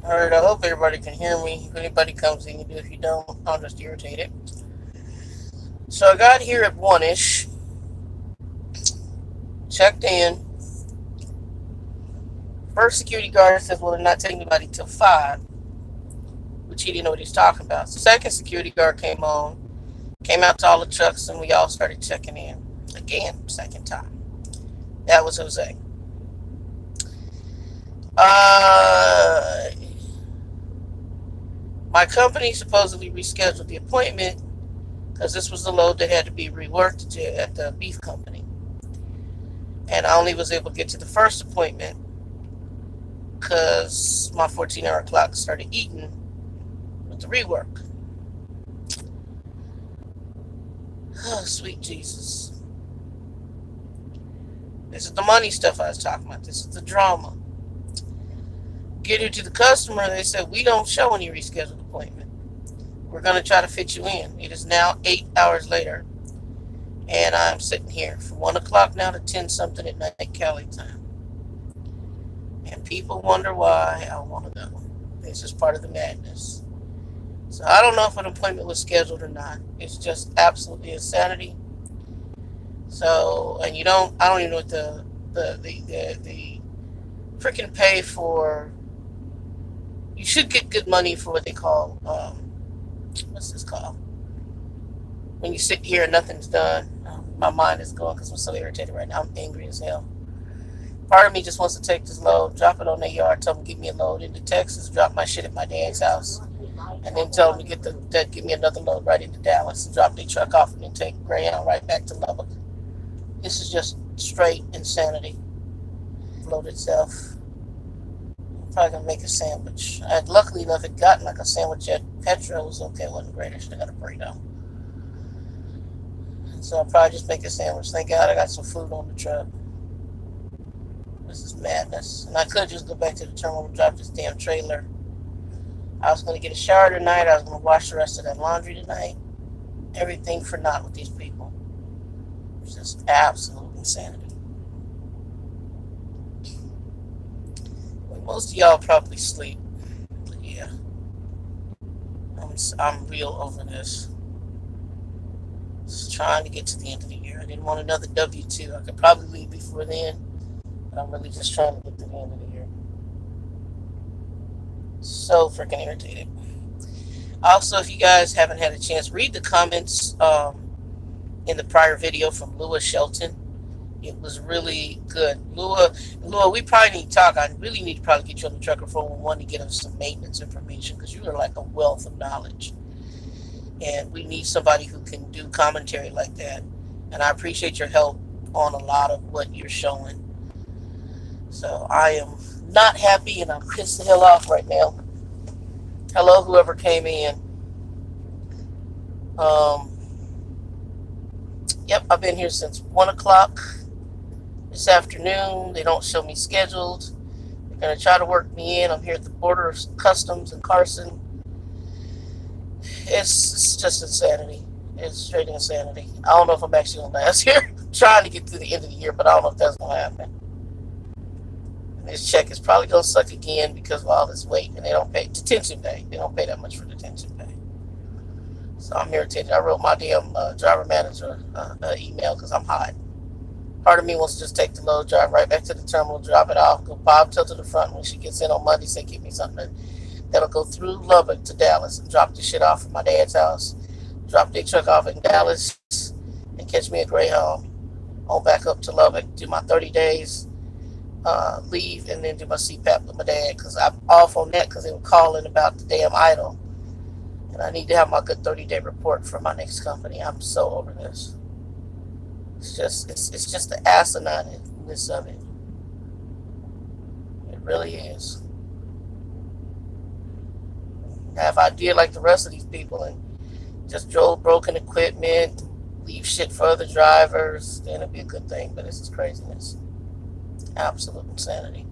Alright, I hope everybody can hear me. If anybody comes in, you do. If you don't, I'm just irritated. So I got here at 1-ish. Checked in. First security guard says, well, they're not taking anybody till 5. Which he didn't know what he was talking about. So second security guard came on. Came out to all the trucks, and we all started checking in. Again, second time. That was Jose. My company supposedly rescheduled the appointment because this was the load that had to be reworked at the beef company. And I only was able to get to the first appointment because my 14-hour clock started eating with the rework. Oh, sweet Jesus. This is the money stuff I was talking about. This is the drama. Get it to the customer, they said, we don't show any rescheduled appointment. We're going to try to fit you in. It is now 8 hours later, and I'm sitting here from 1 o'clock now to 10 something at night, Cali time. And people wonder why I want to go. This is part of the madness. So I don't know if an appointment was scheduled or not. It's just absolutely insanity. So, and I don't even know what the freaking pay for. You should get good money for what they call, what's this called? When you sit here and nothing's done. My mind is going because I'm so irritated right now. I'm angry as hell. Part of me just wants to take this load, drop it on their yard, tell them to give me a load into Texas, drop my shit at my dad's house, and then tell them to give me another load right into Dallas and drop their truck off and then take Greyhound right back to Lubbock. This is just straight insanity. Load itself. Probably gonna make a sandwich. Luckily enough, it got like a sandwich at Petro. It was okay. It wasn't great. I should have got a burrito. So I'll probably just make a sandwich. Thank God I got some food on the truck. This is madness. And I could just go back to the terminal and drop this damn trailer. I was gonna get a shower tonight. I was gonna wash the rest of that laundry tonight. Everything for naught with these people. It's just absolute insanity. Most of y'all probably sleep, but yeah, I'm real over this. Just trying to get to the end of the year. I didn't want another W-2. I could probably leave before then, but I'm really just trying to get to the end of the year. So freaking irritated. Also, if you guys haven't had a chance, read the comments in the prior video from Lua Shelton. It was really good. Lua, we probably need to talk. I really need to probably get you on the TheTrucker411 to get us some maintenance information because you are like a wealth of knowledge. And we need somebody who can do commentary like that. And I appreciate your help on a lot of what you're showing. So I am not happy and I'm pissed the hell off right now. Hello, whoever came in. Yep, I've been here since 1 o'clock. This afternoon. They don't show me scheduled. They're going to try to work me in. I'm here at the border of Customs in Carson. It's just insanity. It's straight insanity. I don't know if I'm actually going to last here. I'm trying to get through the end of the year, but I don't know if that's going to happen. And this check is probably going to suck again because of all this wait. And they don't pay detention pay. They don't pay that much for detention pay. So I'm irritated. I wrote my damn driver manager email because I'm hot. Part of me wants to just take the load, drive right back to the terminal, drop it off, go bobtail to the front. When she gets in on Monday, say, give me something that'll go through Lubbock to Dallas and drop the shit off at my dad's house, drop their truck off in Dallas, and catch me a Greyhound on back up to Lubbock, do my 30 days, leave, and then do my CPAP with my dad because I'm off on that because they were calling about the damn idle. And I need to have my good 30-day report for my next company. I'm so over this. It's just the asinineness of it. It really is. Now, if I did like the rest of these people and just drove broken equipment, leave shit for other drivers, then it'd be a good thing. But this is craziness. Absolute insanity.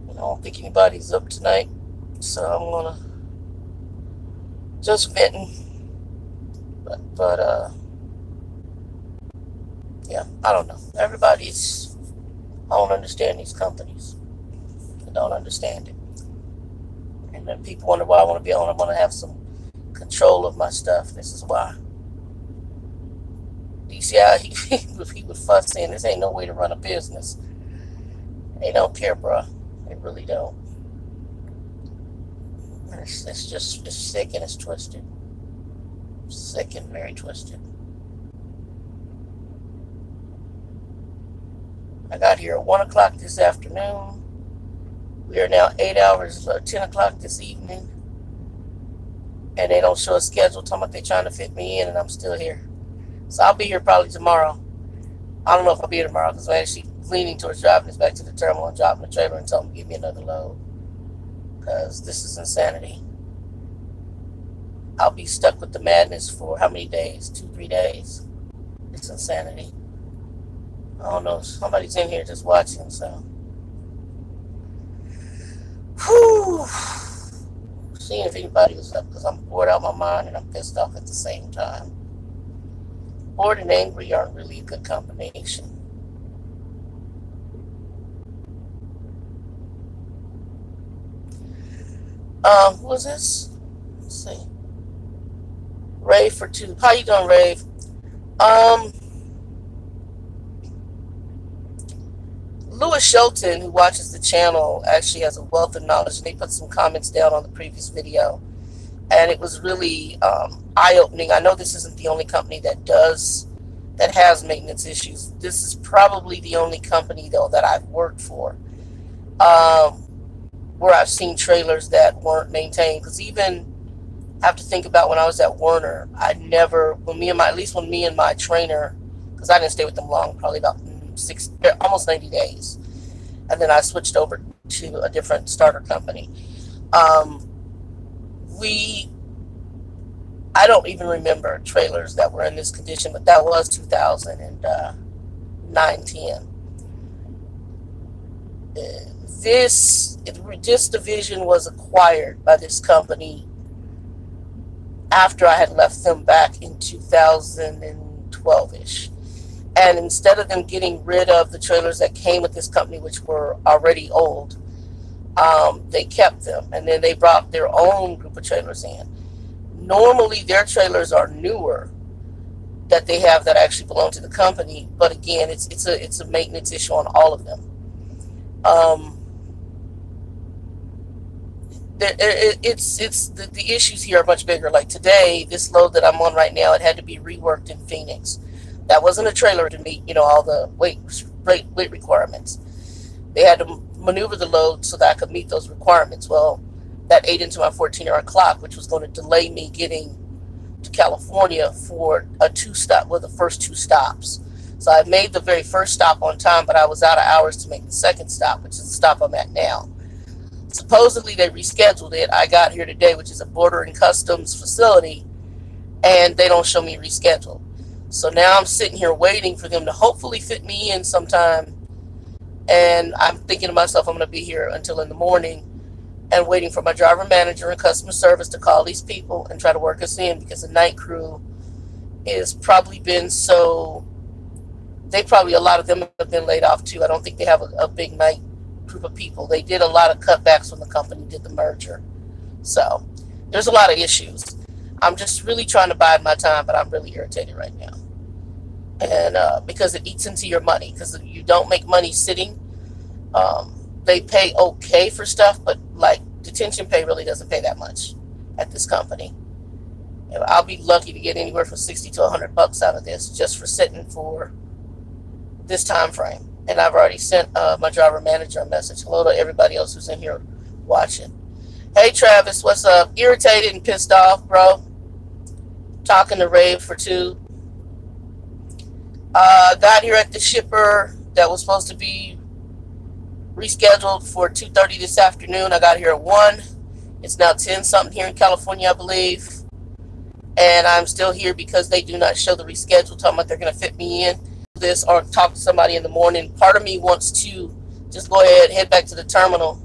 I don't think anybody's up tonight, so I'm gonna just venting. But Yeah, I don't know. Everybody's, I don't understand these companies. I don't understand it. And then people wonder why I want to be on. I want to have some control of my stuff. This is why. DCI, he would fuss saying this ain't no way to run a business. They don't care, bruh. They really don't. It's just, it's sick and it's twisted. Sick and very twisted. I got here at 1 o'clock this afternoon. We are now 8 hours, 10 o'clock this evening. And they don't show a schedule, talking about they're trying to fit me in, and I'm still here. So I'll be here probably tomorrow. I don't know if I'll be here tomorrow because I'm actually leaning towards driving this back to the terminal and dropping the trailer and telling them to give me another load. Because this is insanity. I'll be stuck with the madness for how many days? 2-3 days. It's insanity. I don't know. Somebody's in here just watching, so. Whew. Seeing if anybody was up because I'm bored out of my mind and I'm pissed off at the same time. Bored and angry aren't really a good combination. Who is this? Let's see. Rave for 2. How you doing, Rave? Lewis Shelton, who watches the channel, actually has a wealth of knowledge, and they put some comments down on the previous video, and it was really eye-opening. I know this isn't the only company that has maintenance issues. This is probably the only company, though, that I've worked for where I've seen trailers that weren't maintained. Because even I have to think about when I was at Werner, I never, when me and my trainer, because I didn't stay with them long, probably about almost 90 days, and then I switched over to a different starter company. I don't even remember trailers that were in this condition, but that was 2009-10. This division was acquired by this company after I had left them back in 2012-ish. And instead of them getting rid of the trailers that came with this company, which were already old, they kept them. And then they brought their own group of trailers in. Normally, their trailers are newer that they have that actually belong to the company. But again, it's a maintenance issue on all of them. The issues here are much bigger. Like today, this load that I'm on right now, it had to be reworked in Phoenix. That wasn't a trailer to meet, all the weight requirements. They had to maneuver the load so that I could meet those requirements. Well, that ate into my 14-hour clock, which was going to delay me getting to California for the first 2 stops. So I made the very first stop on time, but I was out of hours to make the second stop, which is the stop I'm at now. Supposedly they rescheduled it. I got here today, which is a border and customs facility, and they don't show me rescheduled. So now I'm sitting here waiting for them to hopefully fit me in sometime. And I'm thinking to myself, I'm going to be here until in the morning and waiting for my driver manager and customer service to call these people and try to work us in, because the night crew is probably been a lot of them have been laid off too. I don't think they have a big night group of people. They did a lot of cutbacks when the company did the merger. So there's a lot of issues. I'm just really trying to bide my time, but I'm really irritated right now. And because it eats into your money, because you don't make money sitting. They pay okay for stuff, but like detention pay really doesn't pay that much at this company. And I'll be lucky to get anywhere from $60 to $100 out of this just for sitting for this time frame. And I've already sent my driver manager a message. Hello to everybody else who's in here watching. Hey Travis, what's up? Irritated and pissed off, bro. Talking to Rave for 2. Got here at the shipper that was supposed to be rescheduled for 2:30 this afternoon. I got here at 1. It's now 10 something here in California, I believe. And I'm still here because they do not show the reschedule, talking about they're going to fit me in this or talk to somebody in the morning. Part of me wants to just go ahead, head back to the terminal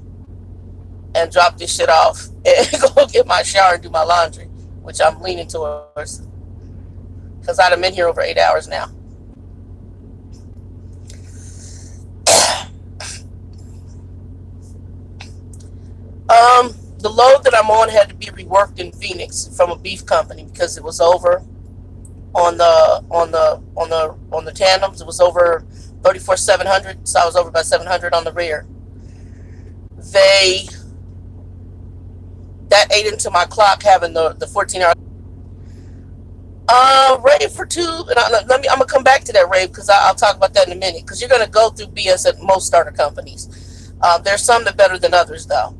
and drop this shit off and go get my shower and do my laundry, which I'm leaning towards because I'd have been here over 8 hours now. The load that I'm on had to be reworked in Phoenix from a beef company because it was over on the tandems. It was over 34,700, so I was over by 700 on the rear. That ate into my clock having the 14-hour. Rave for two, and I'm gonna come back to that rave because I'll talk about that in a minute. Because you're gonna go through BS at most starter companies. There's some that are better than others, though.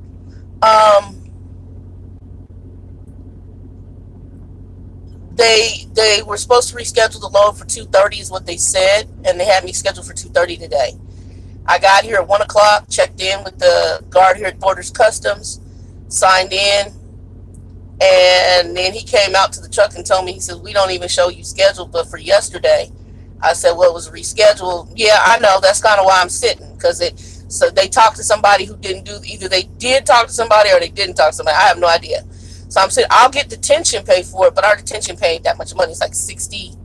They were supposed to reschedule the load for 2:30 is what they said, and they had me scheduled for 2:30 today. I got here at 1 o'clock, checked in with the guard here at Borders Customs, signed in, and then he came out to the truck and told me, he said, we don't even show you scheduled, but for yesterday. I said, well, it was rescheduled. Yeah, I know. That's kind of why I'm sitting, because so they talked to somebody who didn't do, either they did talk to somebody or they didn't talk to somebody. I have no idea. So I'm saying I'll get detention pay for it, but our detention pay ain't that much money. It's like 60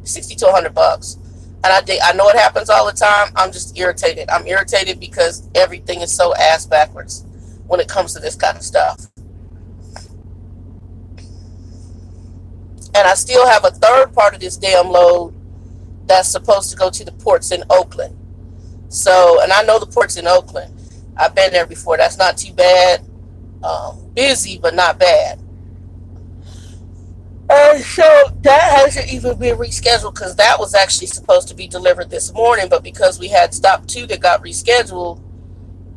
to $100. And I know it happens all the time. I'm just irritated. I'm irritated because everything is so ass backwards when it comes to this kind of stuff. And I still have a third part of this damn load that's supposed to go to the ports in Oakland. So, and I know the ports in Oakland. I've been there before. That's not too bad. Busy, but not bad. So that hasn't even been rescheduled because that was actually supposed to be delivered this morning, but because we had stop 2 that got rescheduled,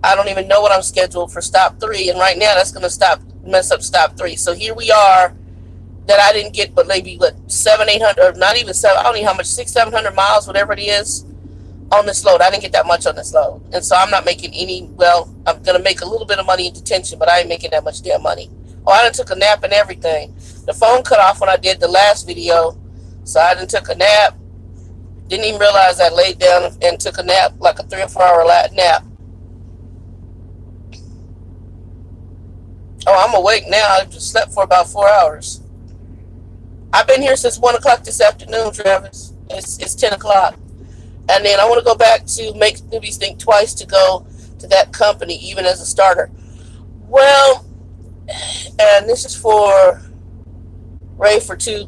I don't even know what I'm scheduled for stop 3, and right now that's going to mess up stop 3. So here we are, that I didn't get, but maybe what, 700-800, or not even 7, I don't know how much, 600-700 miles, whatever it is, on this load. I didn't get that much on this load, and so I'm not making any. Well, I'm gonna make a little bit of money in detention, but I ain't making that much damn money. Oh, I done took a nap and everything. The phone cut off when I did the last video, so I done took a nap. Didn't even realize I laid down and took a nap, like a 3 or 4 hour nap. Oh, I'm awake now. I just slept for about 4 hours. I've been here since 1 o'clock this afternoon, Travis. It's 10 o'clock. And then I want to go back to make newbies think twice to go to that company, even as a starter. Well, and this is for Ray for 2.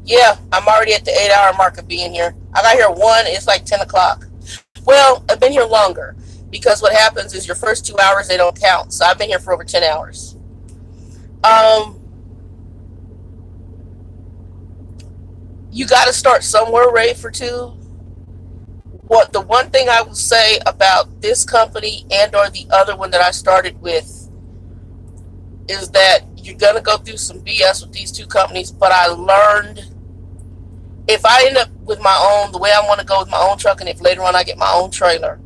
Yeah, I'm already at the 8-hour mark of being here. I got here at 1. It's like 10 o'clock. Well, I've been here longer because what happens is your first 2 hours, they don't count. So I've been here for over 10 hours. You got to start somewhere, Ray for 2. What the one thing I will say about this company and or the other one that I started with is that you're going to go through some BS with these 2 companies, but I learned if I end up with my own, the way I want to go with my own truck, and if later on I get my own trailer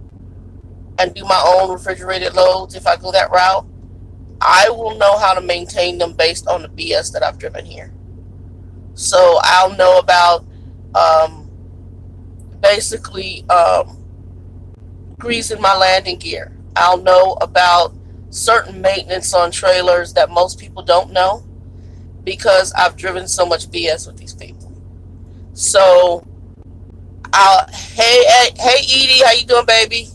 and do my own refrigerated loads, if I go that route, I will know how to maintain them based on the BS that I've driven here. So I'll know about basically greasing my landing gear. I'll know about certain maintenance on trailers that most people don't know because I've driven so much BS with these people. So hey Edie, how you doing, baby?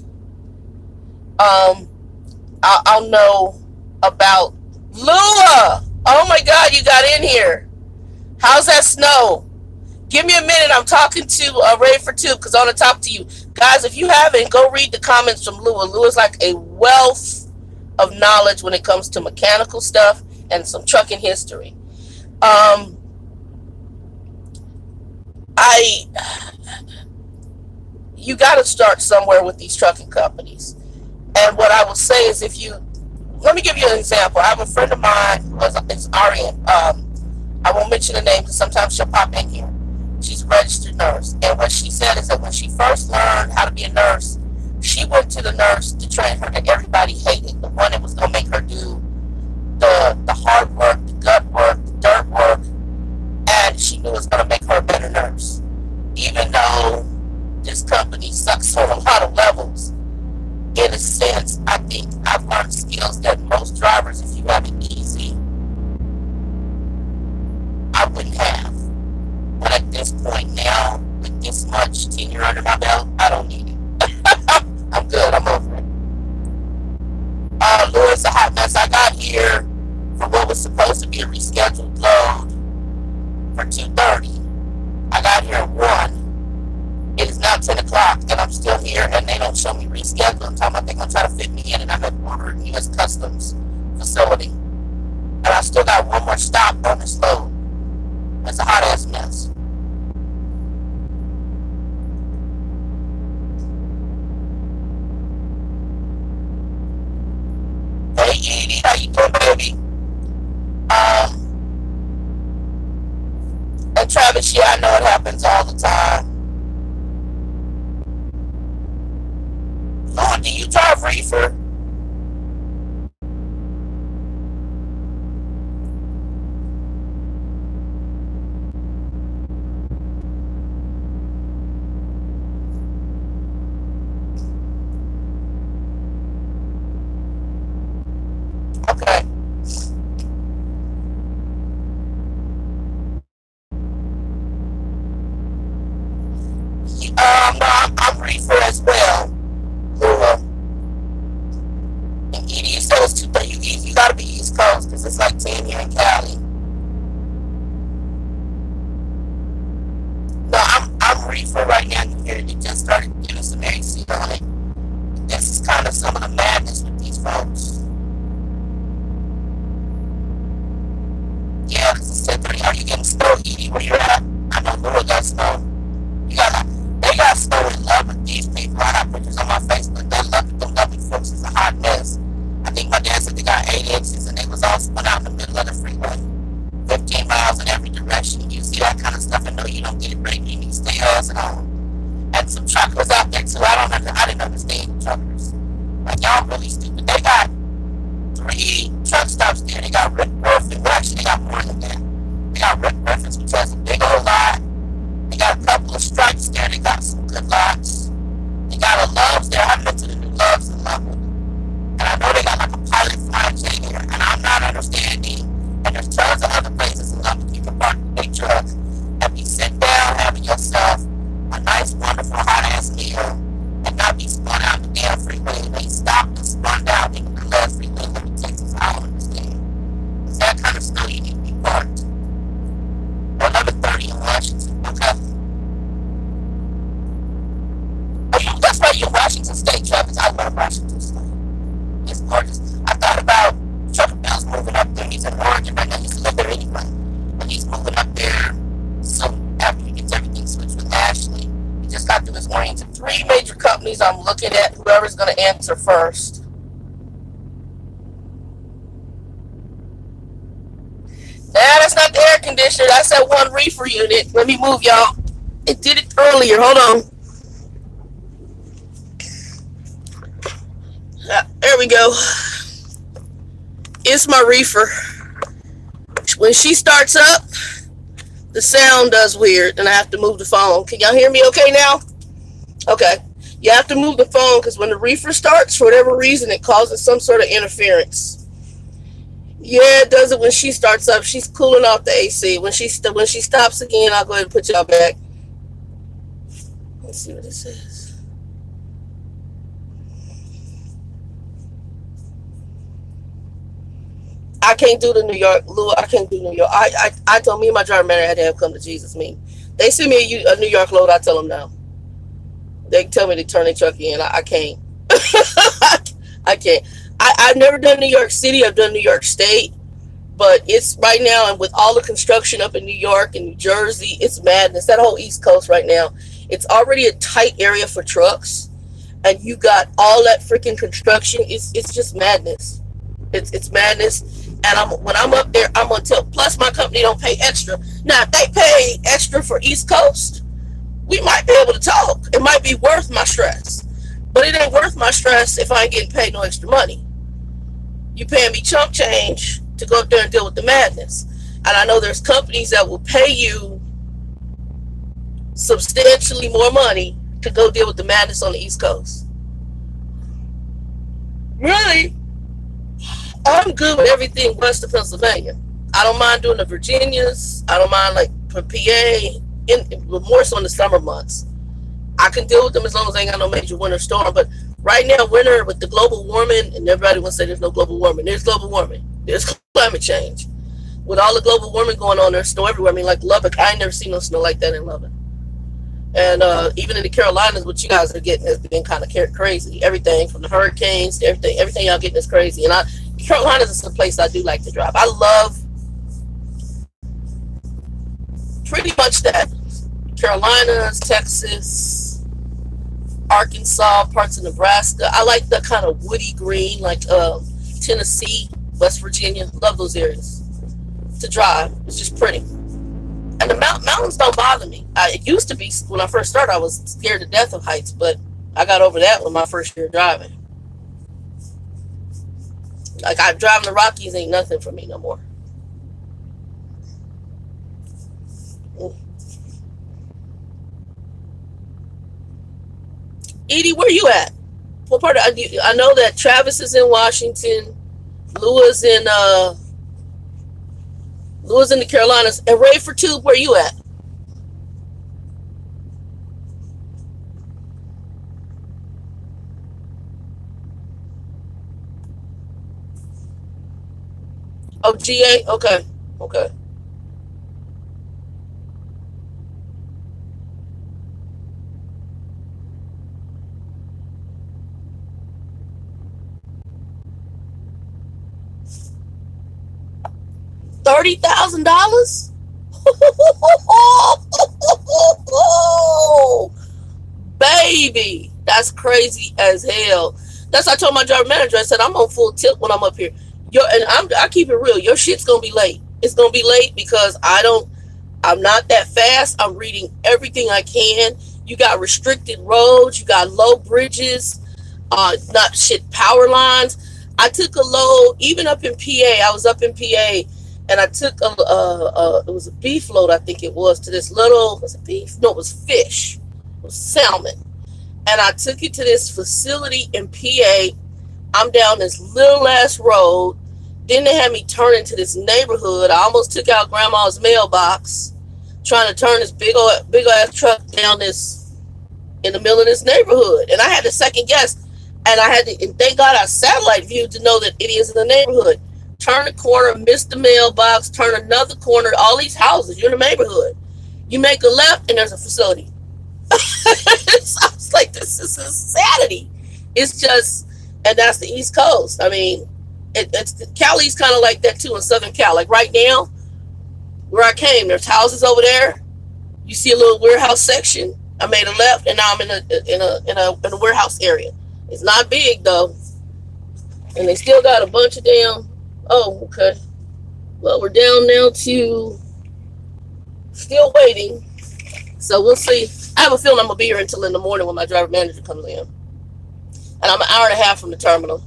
I'll know about Lua. Oh my God, you got in here. How's that snow? Give me a minute. I'm talking to Ray for 2 because I want to talk to you. Guys, if you haven't, go read the comments from Lua. Lua's like a wealth of knowledge when it comes to mechanical stuff and some trucking history. You got to start somewhere with these trucking companies. And what I will say is let me give you an example. I have a friend of mine, it's Arian. I won't mention the name because sometimes she'll pop in here. She's a registered nurse. And what she said is that when she first learned how to be a nurse, she went to the nurse to train her that everybody hated. The one that was going to make her do the hard work, the gut work, the dirt work. And she knew it was going to make her a better nurse. Even though this company sucks on a lot of levels, in a sense, I think I've learned skills that most drivers, if you have it easy, I wouldn't have. But at this point now, with this much tenure under my belt, I don't need it. Lewis, a hot mess. I got here for what was supposed to be a rescheduled load for 2:30. I got here at 1. It is now 10 o'clock, and I'm still here, and they don't show me rescheduled. I'm talking about they're going to try to fit me in, and I'm at border U.S. Customs facility. And I still got one more stop on this load. That's a hot-ass mess. Hey, Edie, how you doing, baby? And Travis, yeah, I know it happens all the time. Lord, do you drive reefer? Okay. No, I'm reefer as well. And Edie, you said it's 2:30. You gotta be East Coast because it's like 10 here in Cali. No, I'm reefer right now. You hear it just started getting some AC on it. This is kind of some of the madness with these folks. Yeah, because it's 10:30. Are you getting snow, Edie, where you're at? I know Louis got snow. They got snow in love with these people. I got pictures on my Facebook. Them lovely folks is a hot mess. I think my dad said they got 8 inches and they was all spun out in the middle of the freeway. 15 miles in every direction. You see that kind of stuff and know you don't get it break. You need to stay ass at home. And some truckers out there too. I didn't understand truckers. Like, y'all really stupid. They got 3 truck stops there. They got Rick Griffin. Well, actually, they got more than that. They got Rick Griffins, which has a big old lot. They got a couple of stripes there. They got some good lots. They got a Loves there. I've been to the new Loves in Lubbock. And I know they got like a Pilot Flying J there. And I'm not understanding. And there's tons of other places in Lubbock you can park a big truck and be sitting down, having yourself a nice, wonderful, hot-ass meal and not be spun out the damn freeway. They stopped and spun down into the last freeway in Liberty, Texas. I don't understand. It's that kind of snow you need to be parked. 11:30 in Washington. Okay. Oh, that's right, you're Washington State, Travis. I love Washington State. It's gorgeous. I thought about Trucker Bell's moving up there. He's in Oregon right now. He used to live there anyway. But he's moving up there soon after he gets everything switched with Ashley. He just got through his orientation. 3 major companies I'm looking at. Whoever's going to answer first. Nah, that's not the air conditioner. That's that one reefer unit. Let me move, y'all. It did it earlier. Hold on. There we go. It's my reefer. When she starts up, the sound does weird, and I have to move the phone. Can y'all hear me okay now? Okay. You have to move the phone because when the reefer starts, for whatever reason, it causes some sort of interference. Yeah, it does it when she starts up. She's cooling off the AC. When she stops again, I'll go ahead and put y'all back. Let's see what it says. I can't do the New York, Lou. I can't do New York. I told me and my driver manager had to have come to Jesus meeting. They send me a New York load. I tell them no. They tell me to turn their truck in. I can't. I can't. I've never done New York City. I've done New York State. But it's right now, and with all the construction up in New York and New Jersey, it's madness. That whole East Coast right now, it's already a tight area for trucks. And you got all that freaking construction. It's just madness. It's madness. And when I'm up there, I'm going to tell. Plus, my company don't pay extra. Now, if they pay extra for East Coast, we might be able to talk. It might be worth my stress. But it ain't worth my stress if I ain't getting paid no extra money. You paying me chump change to go up there and deal with the madness. And I know there's companies that will pay you substantially more money to go deal with the madness on the East Coast. Really? I'm good with everything west of Pennsylvania. I don't mind doing the Virginias. I don't mind like for PA, more so in the summer months. I can deal with them as long as they ain't got no major winter storm. But Right now, winter with the global warming, and everybody wants to say there's no global warming. There's global warming. There's climate change. With all the global warming going on, there's snow everywhere. I mean, like Lubbock, I ain't never seen no snow like that in Lubbock. And even in the Carolinas, what you guys are getting has been kind of crazy. Everything from the hurricanes to everything y'all getting is crazy. And the Carolinas is a place I do like to drive. I love pretty much that. Carolinas, Texas, Arkansas, parts of Nebraska. I like the kind of woody green, like Tennessee, West Virginia. Love those areas to drive. It's just pretty. And the mountains don't bother me. It used to be, when I first started, I was scared to death of heights, but I got over that with my first year driving. Like, driving the Rockies ain't nothing for me no more. Edie, where you at? What part of, I know that Travis is in Washington, Louis in the Carolinas, and Ray for Tube, where you at? Oh, GA? Okay. Okay. $30,000? Baby, that's crazy as hell. That's what I told my driver manager. I said, I'm on full tilt when I'm up here. I keep it real. Your shit's gonna be late. It's gonna be late because I'm not that fast. I'm reading everything I can. You got restricted roads. You got low bridges. Not shit power lines. I took a load even up in PA. I was up in PA. And I took it was a beef load, I think it was, to this little, was it beef? No, it was fish. It was salmon. And I took it to this facility in PA. I'm down this little ass road. Then they had me turn into this neighborhood. I almost took out grandma's mailbox, trying to turn this big old ass truck down this, in the middle of this neighborhood. And I had to second guess. And thank God I satellite viewed to know that it is in the neighborhood. Turn a corner, miss the mailbox, turn another corner, all these houses, you're in the neighborhood. You make a left and there's a facility. So I was like, this is insanity. It's just, and that's the East Coast. I mean, Cali's kind of like that too in Southern Cal. Like right now, where I came, there's houses over there. You see a little warehouse section. I made a left and now I'm in a warehouse area. It's not big though. And they still got a bunch of damn. Oh, okay. Well, we're down now to still waiting. So we'll see. I have a feeling I'm going to be here until in the morning when my driver manager comes in. And I'm an hour and a half from the terminal.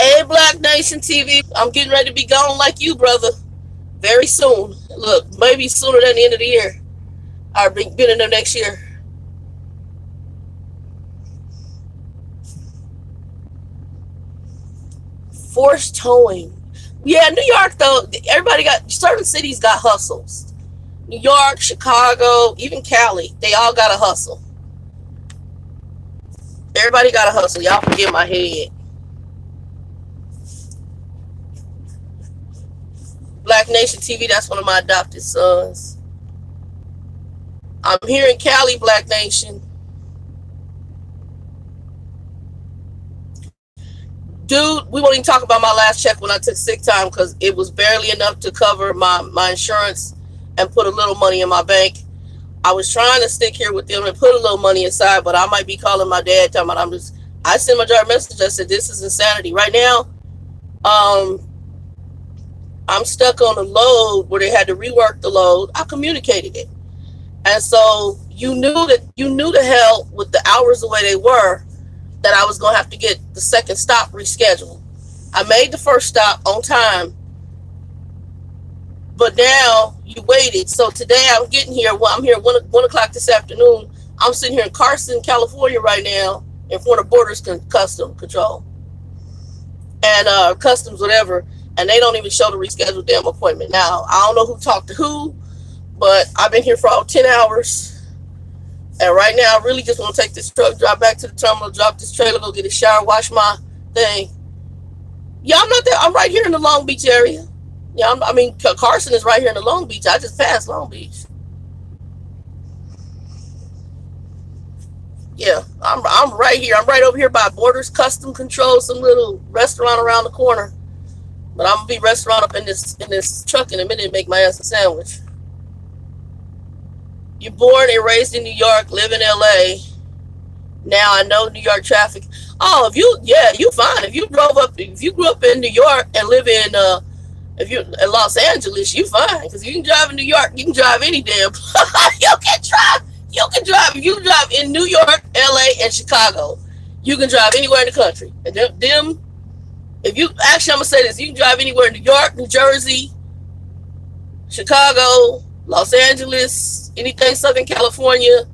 Hey, Black Nation TV. I'm getting ready to be gone like you, brother. Very soon. Look, maybe sooner than the end of the year. I'll be in there next year. Forced towing. Yeah, New York though, everybody got, certain cities got hustles. New York, Chicago, even Cali, they all got a hustle. Everybody got a hustle. Y'all forget my head. Black Nation TV, that's one of my adopted sons. I'm here in Cali, Black Nation. Dude, we won't even talk about my last check when I took sick time because it was barely enough to cover my insurance and put a little money in my bank. I was trying to stick here with them and put a little money aside, but I might be calling my dad talking about I sent my driver message. I said, this is insanity. Right now, I'm stuck on a load where they had to rework the load. I communicated it. And so you knew the hell with the hours the way they were that I was going to have to get the second stop rescheduled. I made the first stop on time, but now you waited. So today I'm getting here. Well, I'm here at 1 o'clock this afternoon. I'm sitting here in Carson, California right now in front of Borders Custom Control and Customs, whatever. And they don't even show the rescheduled damn appointment. Now, I don't know who talked to who, but I've been here for all 10 hours. And right now, I really just want to take this truck, drive back to the terminal, drop this trailer, go get a shower, wash my thing. Yeah, I'm not there. I'm right here in the Long Beach area. Yeah, I mean, Carson is right here in the Long Beach. I just passed Long Beach. Yeah, I'm right here. I'm right over here by Borders Custom Control, some little restaurant around the corner. But I'm gonna be restaurant up in this truck in a minute and make my ass a sandwich. You're born and raised in New York, live in LA. Now I know New York traffic. Oh, you fine. If you grew up in New York and live in Los Angeles, you fine. Because you can drive in New York, you can drive any damn you can drive if you drive in New York, LA, and Chicago. You can drive anywhere in the country. And I'm gonna say this, you can drive anywhere in New York, New Jersey, Chicago, Los Angeles, anything Southern California,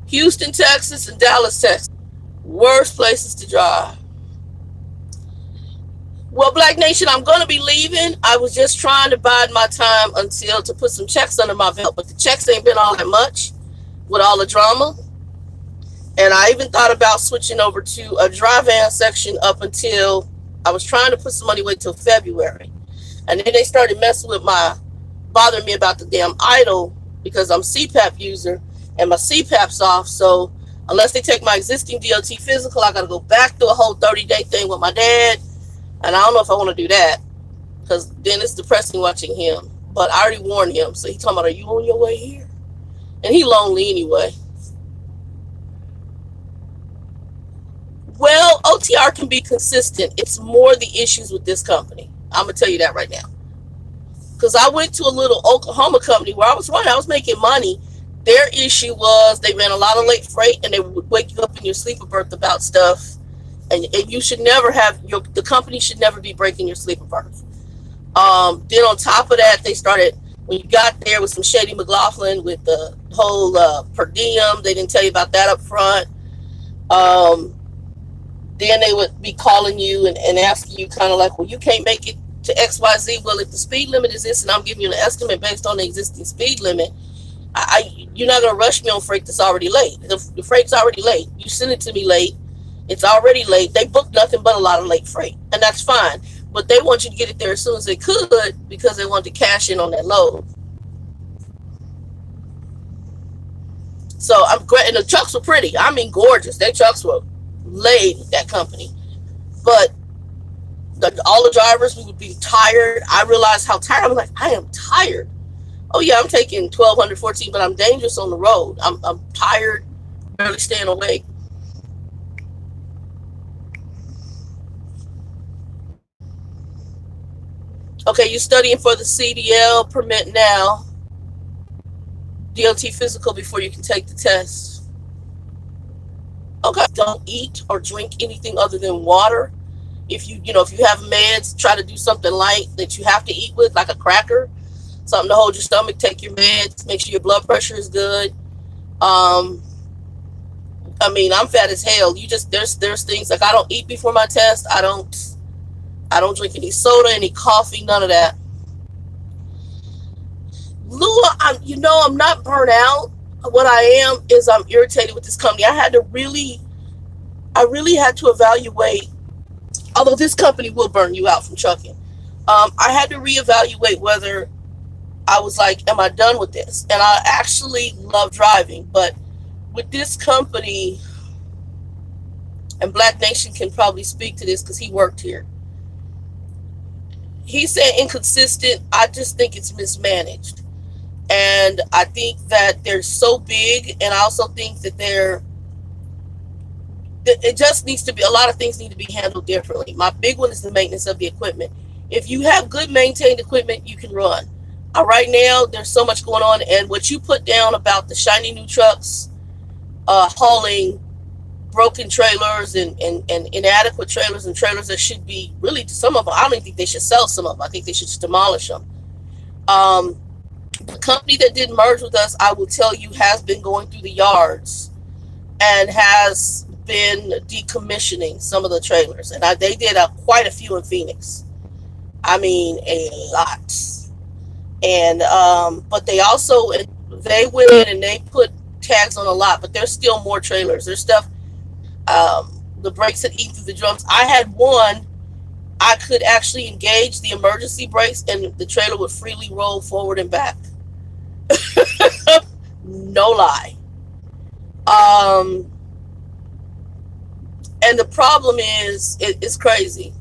Houston, Texas, and Dallas, Texas. Worst places to drive. Well, Black Nation, I'm going to be leaving. I was just trying to bide my time to put some checks under my belt, but the checks ain't been all that much with all the drama. And I even thought about switching over to a dry van section up until I was trying to put some money away till February. And then they started messing with bothering me about the damn idle because I'm CPAP user and my CPAP's off. So unless they take my existing DOT physical, I got to go back through a whole 30-day thing with my dad. And I don't know if I want to do that because then it's depressing watching him. But I already warned him. So he talking about, are you on your way here? And he lonely anyway. Well, OTR can be consistent. It's more the issues with this company. I'm going to tell you that right now. Because I went to a little Oklahoma company where I was running. I was making money. Their issue was they ran a lot of late freight and they would wake you up in your sleeper berth about stuff. And you should never have, the company should never be breaking your sleeper berth. Then on top of that, they started, when you got there with some Shady McLaughlin with the whole per diem, they didn't tell you about that up front. Then they would be calling you and asking you kind of like, well, you can't make it to XYZ. Well, if the speed limit is this and I'm giving you an estimate based on the existing speed limit, you're not going to rush me on freight that's already late. The freight's already late. You send it to me late. It's already late. They booked nothing but a lot of late freight, and that's fine. But they want you to get it there as soon as they could because they want to cash in on that load. So I'm great, and the trucks were pretty. I mean, gorgeous. Their trucks were laid with that company. But all the drivers, we would be tired. I realized how tired. I'm like, I am tired. Oh yeah, I'm taking 1200, 14, but I'm dangerous on the road. I'm tired, barely staying awake. Okay, you're studying for the CDL permit now. DOT physical before you can take the test. Okay, don't eat or drink anything other than water. If you have meds, try to do something light that you have to eat with, like a cracker, something to hold your stomach. Take your meds. Make sure your blood pressure is good. I mean, I'm fat as hell. There's things like I don't eat before my test. I don't drink any soda, any coffee, none of that. Lua, I'm not burnt out. What I am is I'm irritated with this company. I really had to evaluate, although this company will burn you out from trucking. I had to reevaluate whether I was like, am I done with this? And I actually love driving, but with this company, and Black Nation can probably speak to this because he worked here. He said inconsistent. I just think it's mismanaged. And I think that they're so big, and I also think that it just needs to be, a lot of things need to be handled differently. My big one is the maintenance of the equipment. If you have good maintained equipment, you can run. Right now, there's so much going on, and what you put down about the shiny new trucks hauling broken trailers and inadequate trailers and trailers that should be really, some of them, I don't even think they should sell some of them. I think they should just demolish them. The company that did merge with us, I will tell you, has been going through the yards and has been decommissioning some of the trailers. And they did quite a few in Phoenix. I mean, a lot. And but they went in and they put tags on a lot, but there's still more trailers. There's stuff, the brakes that eat through the drums. I had one, I could actually engage the emergency brakes and the trailer would freely roll forward and back. No lie. And the problem is, it's crazy.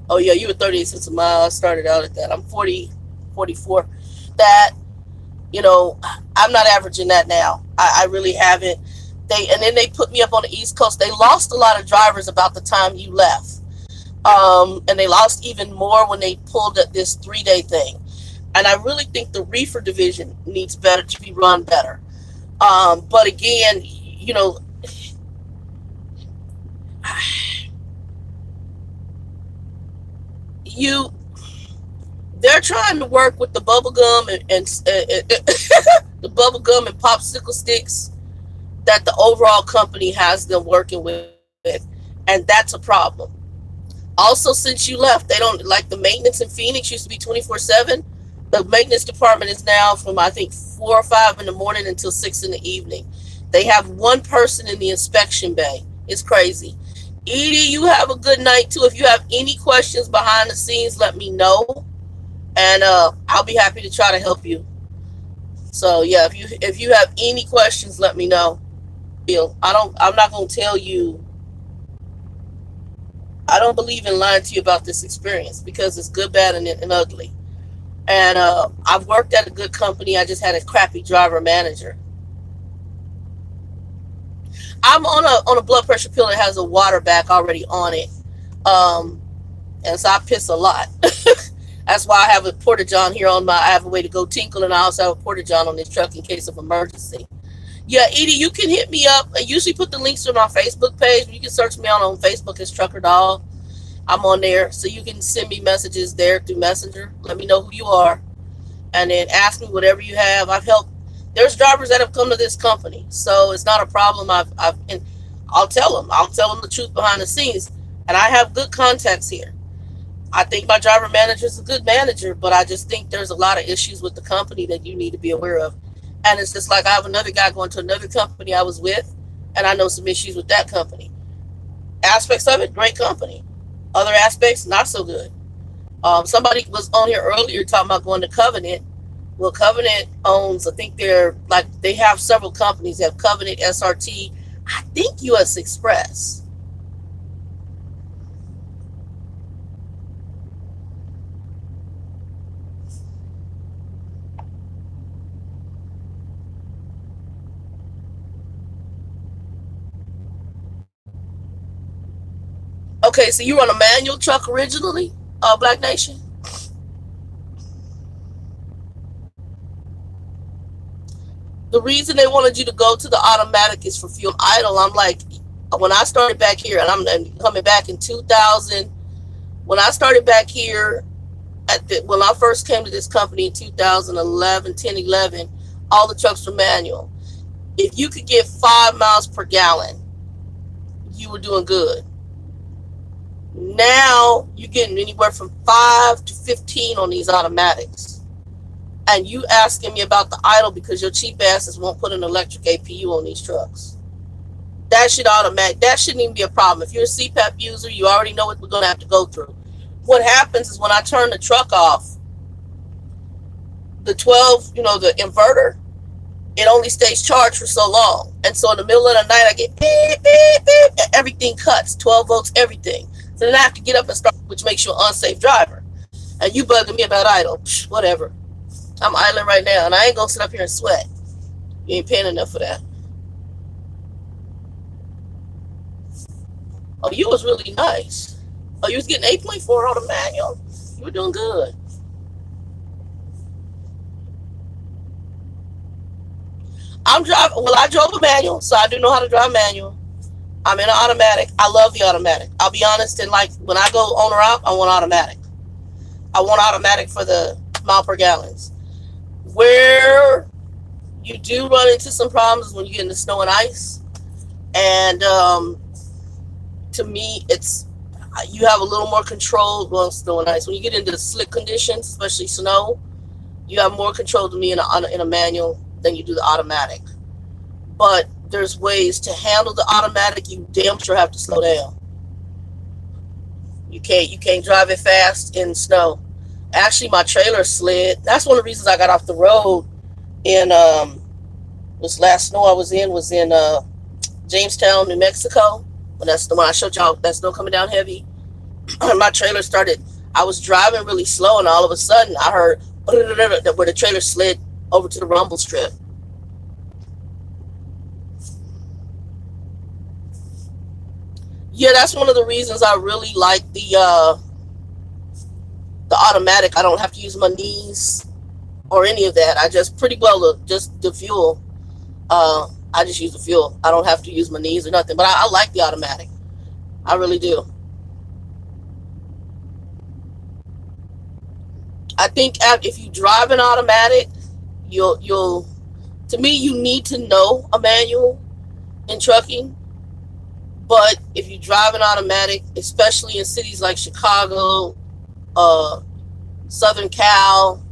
Oh yeah, you were 38 cents a mile. I started out at that. I'm 44. That, you know, I'm not averaging that now. I really haven't. And then they put me up on the East Coast. They lost a lot of drivers about the time you left. And they lost even more when they pulled at this 3-day thing. And I really think the reefer division needs better to be run better. But again, you know, they're trying to work with the bubble gum and the bubble gum and popsicle sticks that the overall company has them working with, and that's a problem. Also, since you left, they don't, like, the maintenance in Phoenix used to be 24/7. The maintenance department is now from, I think, 4 or 5 in the morning until 6 in the evening. They have one person in the inspection bay. It's crazy. Edie, you have a good night too. If you have any questions behind the scenes, let me know, and I'll be happy to try to help you. So yeah, if you have any questions, let me know. I'm not gonna tell you. I don't believe in lying to you about this experience because it's good, bad, and ugly. And I've worked at a good company. I just had a crappy driver manager. I'm on a blood pressure pill that has a water back already on it, and so I piss a lot. That's why I have a porta-john here on I have a way to go tinkle, and I also have a porta-john on this truck in case of emergency. Yeah, Edie, you can hit me up. I usually put the links to my Facebook page. You can search me on Facebook as Trucker Doll. I'm on there, so you can send me messages there through Messenger. Let me know who you are, and then ask me whatever you have. I've helped. There's drivers that have come to this company, so it's not a problem. And I'll tell them. I'll tell them the truth behind the scenes, and I have good contacts here. I think my driver manager is a good manager, but I just think there's a lot of issues with the company that you need to be aware of. And it's just like I have another guy going to another company I was with, and I know some issues with that company. Aspects of it, great company. Other aspects, not so good. Somebody was on here earlier talking about going to Covenant. Well, Covenant owns, I think they have several companies. They have Covenant, SRT, I think US Express. Okay, so you run a manual truck originally, Black Nation? The reason they wanted you to go to the automatic is for fuel idle. I'm like, when I started back here, and I'm coming back in 2000, when I started back here, when I first came to this company in 2011, 10, 11, all the trucks were manual. If you could get 5 miles per gallon, you were doing good. Now you're getting anywhere from 5 to 15 on these automatics. And you asking me about the idle because your cheap asses won't put an electric APU on these trucks. That should that shouldn't even be a problem. If you're a CPAP user, you already know what we're going to have to go through. What happens is when I turn the truck off, the 12, the inverter, it only stays charged for so long. And so in the middle of the night, I get beep, beep, beep, and everything cuts, 12 volts, everything. So then I have to get up and start, which makes you an unsafe driver. And you bugging me about idle. Psh, whatever. I'm idling right now, and I ain't going to sit up here and sweat. You ain't paying enough for that. Oh, you was really nice. Oh, you was getting 8.4 on the manual. You were doing good. I'm driving. Well, I drove a manual, so I do know how to drive manual. I'm in an automatic. I love the automatic. I'll be honest, and like when I go owner op, I want automatic. I want automatic for the mile per gallons. Where you do run into some problems when you get into snow and ice, and to me, You have a little more control. Well, snow and ice. When you get into the slick conditions, especially snow, you have more control to me in a manual than you do the automatic. But there's ways to handle the automatic. You damn sure have to slow down. You can't drive it fast in snow. Actually, my trailer slid. That's one of the reasons I got off the road. In this last snow I was in Jamestown, New Mexico. When that's the one I showed y'all, that snow coming down heavy. My trailer started. I was driving really slow, and all of a sudden I heard where the trailer slid over to the rumble strip. Yeah, that's one of the reasons I really like the automatic. I don't have to use my knees or any of that. I just pretty well just the fuel. I just use the fuel. I don't have to use my knees or nothing. But I like the automatic. I really do. I think if you drive an automatic, you'll to me, you need to know a manual in trucking. But if you drive an automatic, especially in cities like Chicago, Southern Cal,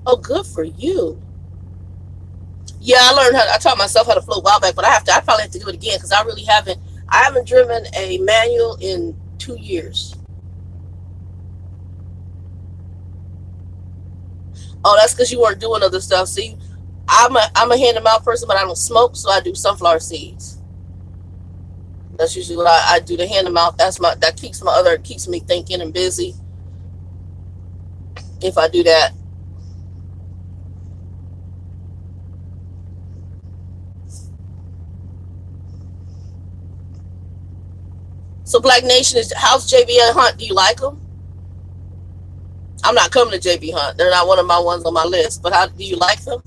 oh, good for you. Yeah, I taught myself how to float a while back, but I probably have to do it again because I haven't driven a manual in 2 years. Oh, that's because you weren't doing other stuff. See, I'm a hand-to-mouth person, but I don't smoke, so I do sunflower seeds. That's usually what I do. The hand-to-mouth. That keeps me thinking and busy. If I do that. So Black Nation how's JB Hunt? Do you like them? I'm not coming to JB Hunt. They're not one of my ones on my list. But how do you like them?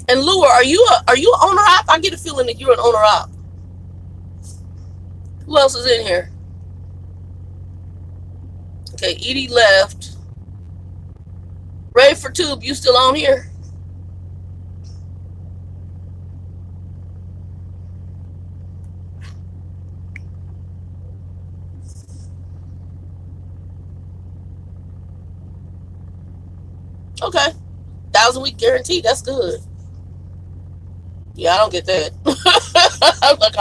And Lua, are you an owner op? I get a feeling that you're an owner op. Who else is in here? Okay, Edie left. Ray for Tube, you still on here? Okay, 1,000-week guarantee. That's good. Yeah, I don't get that. Look,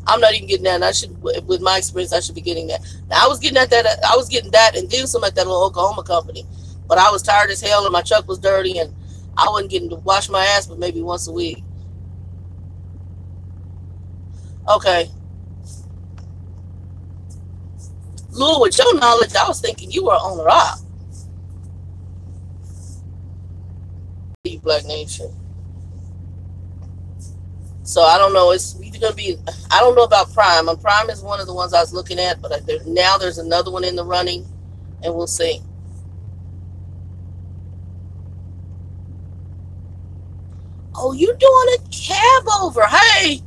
I'm not even getting that. And I should, with my experience, I should be getting that. Now, I was getting that and then some at that little Oklahoma company. But I was tired as hell and my truck was dirty and I wasn't getting to wash my ass but maybe once a week. Okay. Lou, with your knowledge, I was thinking you were on the rock. Black Nation. So I don't know. It's either going to be, I don't know about Prime. And Prime is one of the ones I was looking at, but now there's another one in the running and we'll see. Oh, you're doing a cab over. Hey.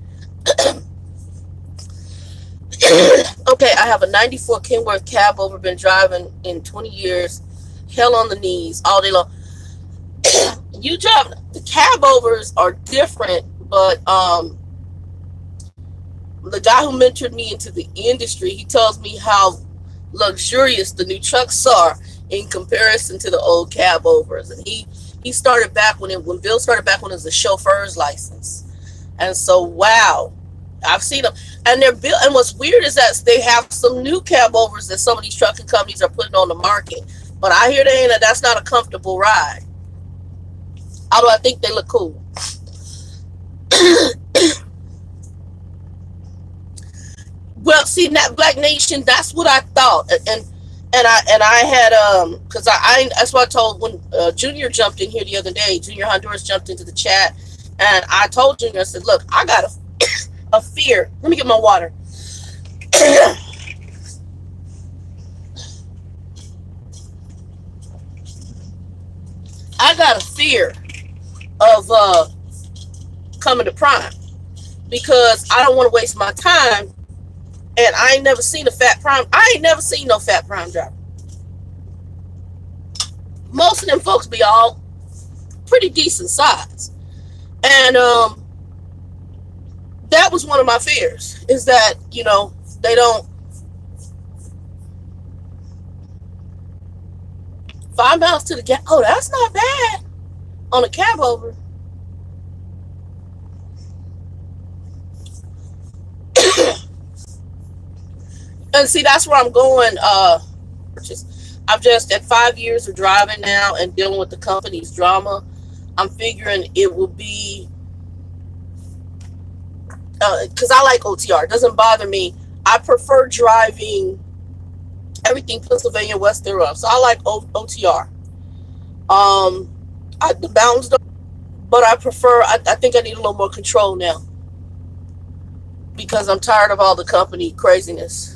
Okay, I have a 94 Kenworth cab over, been driving in 20 years. Hell on the knees all day long. You drive, the cab overs are different, but the guy who mentored me into the industry, he tells me how luxurious the new trucks are in comparison to the old cab overs. And he started back when Bill started back when it was a chauffeur's license. And so, wow, I've seen them. And they're built. And what's weird is that they have some new cab overs that some of these trucking companies are putting on the market. But I hear that's not a comfortable ride. Although I think they look cool. Well, see, that Black Nation, that's what I thought. And I had because that's what I told when Junior jumped in here the other day. Junior Honduras jumped into the chat, and I told Junior, I said, look, I got a fear. Let me get my water. I got a fear of coming to Prime because I don't want to waste my time And I ain't never seen a fat prime. I ain't never seen no fat prime driver. Most of them folks be all pretty decent size. And that was one of my fears, is that, you know, they don't. 5 miles to the gap. Oh, that's not bad on a cab over. And see, that's where I'm going. I've just at 5 years of driving now and dealing with the company's drama. I'm figuring it will be because I like OTR. It doesn't bother me. I prefer driving everything Pennsylvania west thereof. So I like OTR. The mountains don't, but I prefer. I think I need a little more control now because I'm tired of all the company craziness.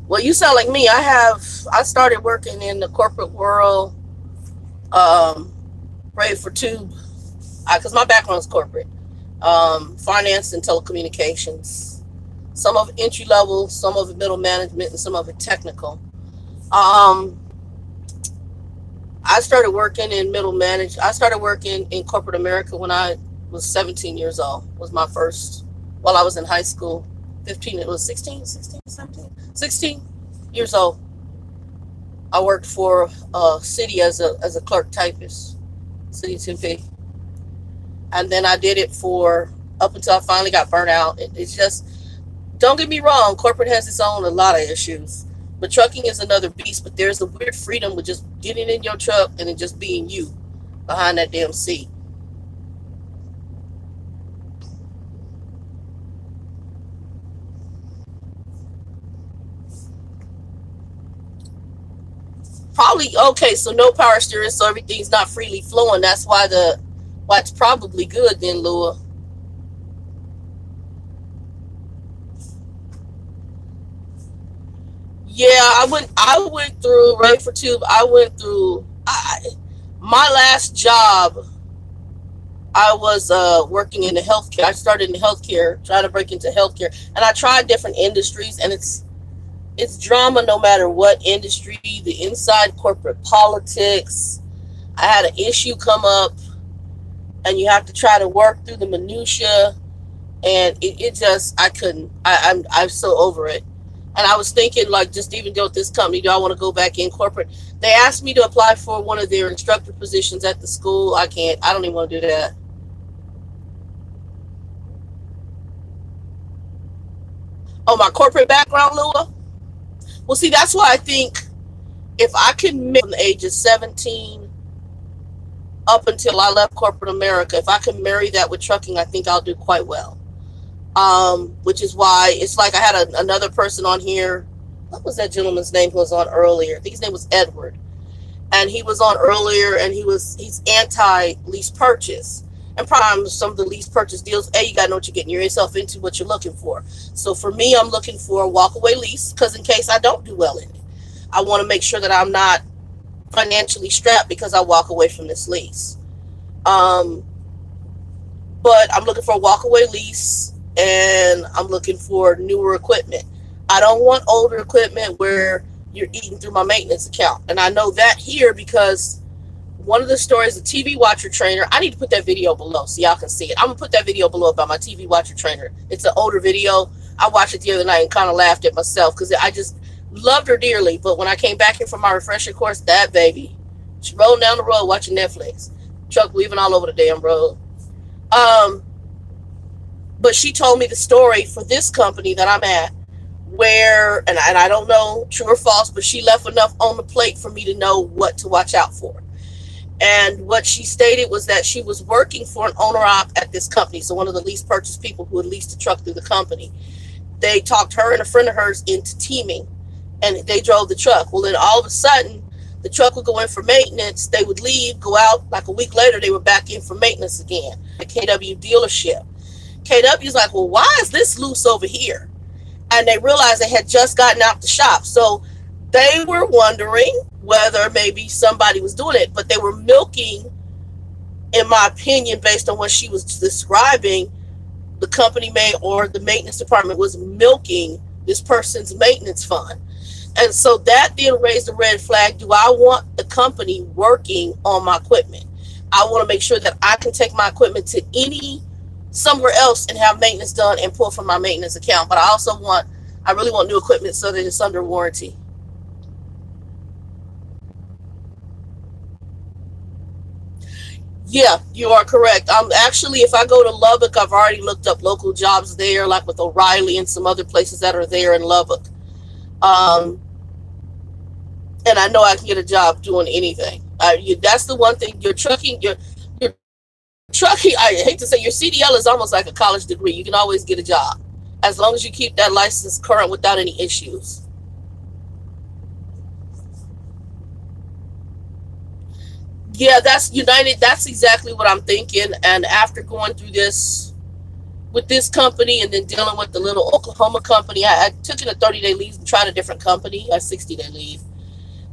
Well, you sound like me. I started working in the corporate world, right for Tube, because my background is corporate, finance and telecommunications. Some of it entry level, some of it middle management, and some of it technical. I started working in middle management. I started working in corporate America when I was 17 years old. Was my first, while I was in high school. 15, it was 16, 16 years old. I worked for city as a clerk typist, City Tempe. And then I did it for up until I finally got burnt out. It's just, don't get me wrong, corporate has its own a lot of issues. But trucking is another beast, but there's a weird freedom with just getting in your truck and then just being you behind that damn seat. Probably, okay, so no power steering, so everything's not freely flowing. That's why it's probably good then, Lua. Yeah, I went through, right for Tube, my last job, I was working in the healthcare. I started in healthcare, trying to break into healthcare. And I tried different industries, and it's drama no matter what industry, the inside corporate politics. I had an issue come up, and you have to try to work through the minutia, and it just, I couldn't. I'm so over it. And I was thinking, like, just even go with this company, do I want to go back in corporate? They asked me to apply for one of their instructor positions at the school. I don't even want to do that. Oh, my corporate background, Lua? Well, see, that's why I think if I can from the age of 17 up until I left corporate America, if I can marry that with trucking, I think I'll do quite well. Which is why it's like I had another person on here. What was that gentleman's name who was on earlier? I think his name was Edward. And he was on earlier, and he's anti-lease purchase. And probably some of the lease purchase deals, you got to know what you're getting yourself into, what you're looking for. So for me, I'm looking for a walk-away lease, because in case I don't do well in it, I want to make sure that I'm not financially strapped because I walk away from this lease. But I'm looking for a walk-away lease, and I'm looking for newer equipment. I don't want older equipment where you're eating through my maintenance account. And I know that here because one of the stories, the TV watcher trainer, I need to put that video below so y'all can see it. I'm going to put that video below about my TV watcher trainer. It's an older video. I watched it the other night and kind of laughed at myself because I just loved her dearly. But when I came back in from my refresher course, that baby, she rolled down the road watching Netflix. Truck weaving all over the damn road. But she told me the story for this company that I'm at where, and I don't know true or false, but she left enough on the plate for me to know what to watch out for. And what she stated was that she was working for an owner-op at this company. So one of the lease purchase people who had leased a truck through the company. They talked her and a friend of hers into teaming, and they drove the truck. Well, then all of a sudden, the truck would go in for maintenance. They would leave, go out. Like a week later, they were back in for maintenance again. The KW dealership. KW's like, well, why is this loose over here? And they realized they had just gotten out the shop. So they were wondering, whether maybe somebody was doing it, but they were milking, in my opinion, based on what she was describing, the company or the maintenance department was milking this person's maintenance fund. And so that then raised a red flag. Do I want the company working on my equipment? I want to make sure that I can take my equipment to somewhere else and have maintenance done and pull from my maintenance account. But I really want new equipment so that it's under warranty. Yeah, you are correct. Actually, if I go to Lubbock, I've already looked up local jobs there, like with O'Reilly and some other places that are there in Lubbock. And I know I can get a job doing anything. That's the one thing. Your trucking, I hate to say, your CDL is almost like a college degree. You can always get a job as long as you keep that license current without any issues. Yeah, that's United. That's exactly what I'm thinking. And after going through this with this company and then dealing with the little Oklahoma company, I took in a 30-day leave and tried a different company, a 60-day leave.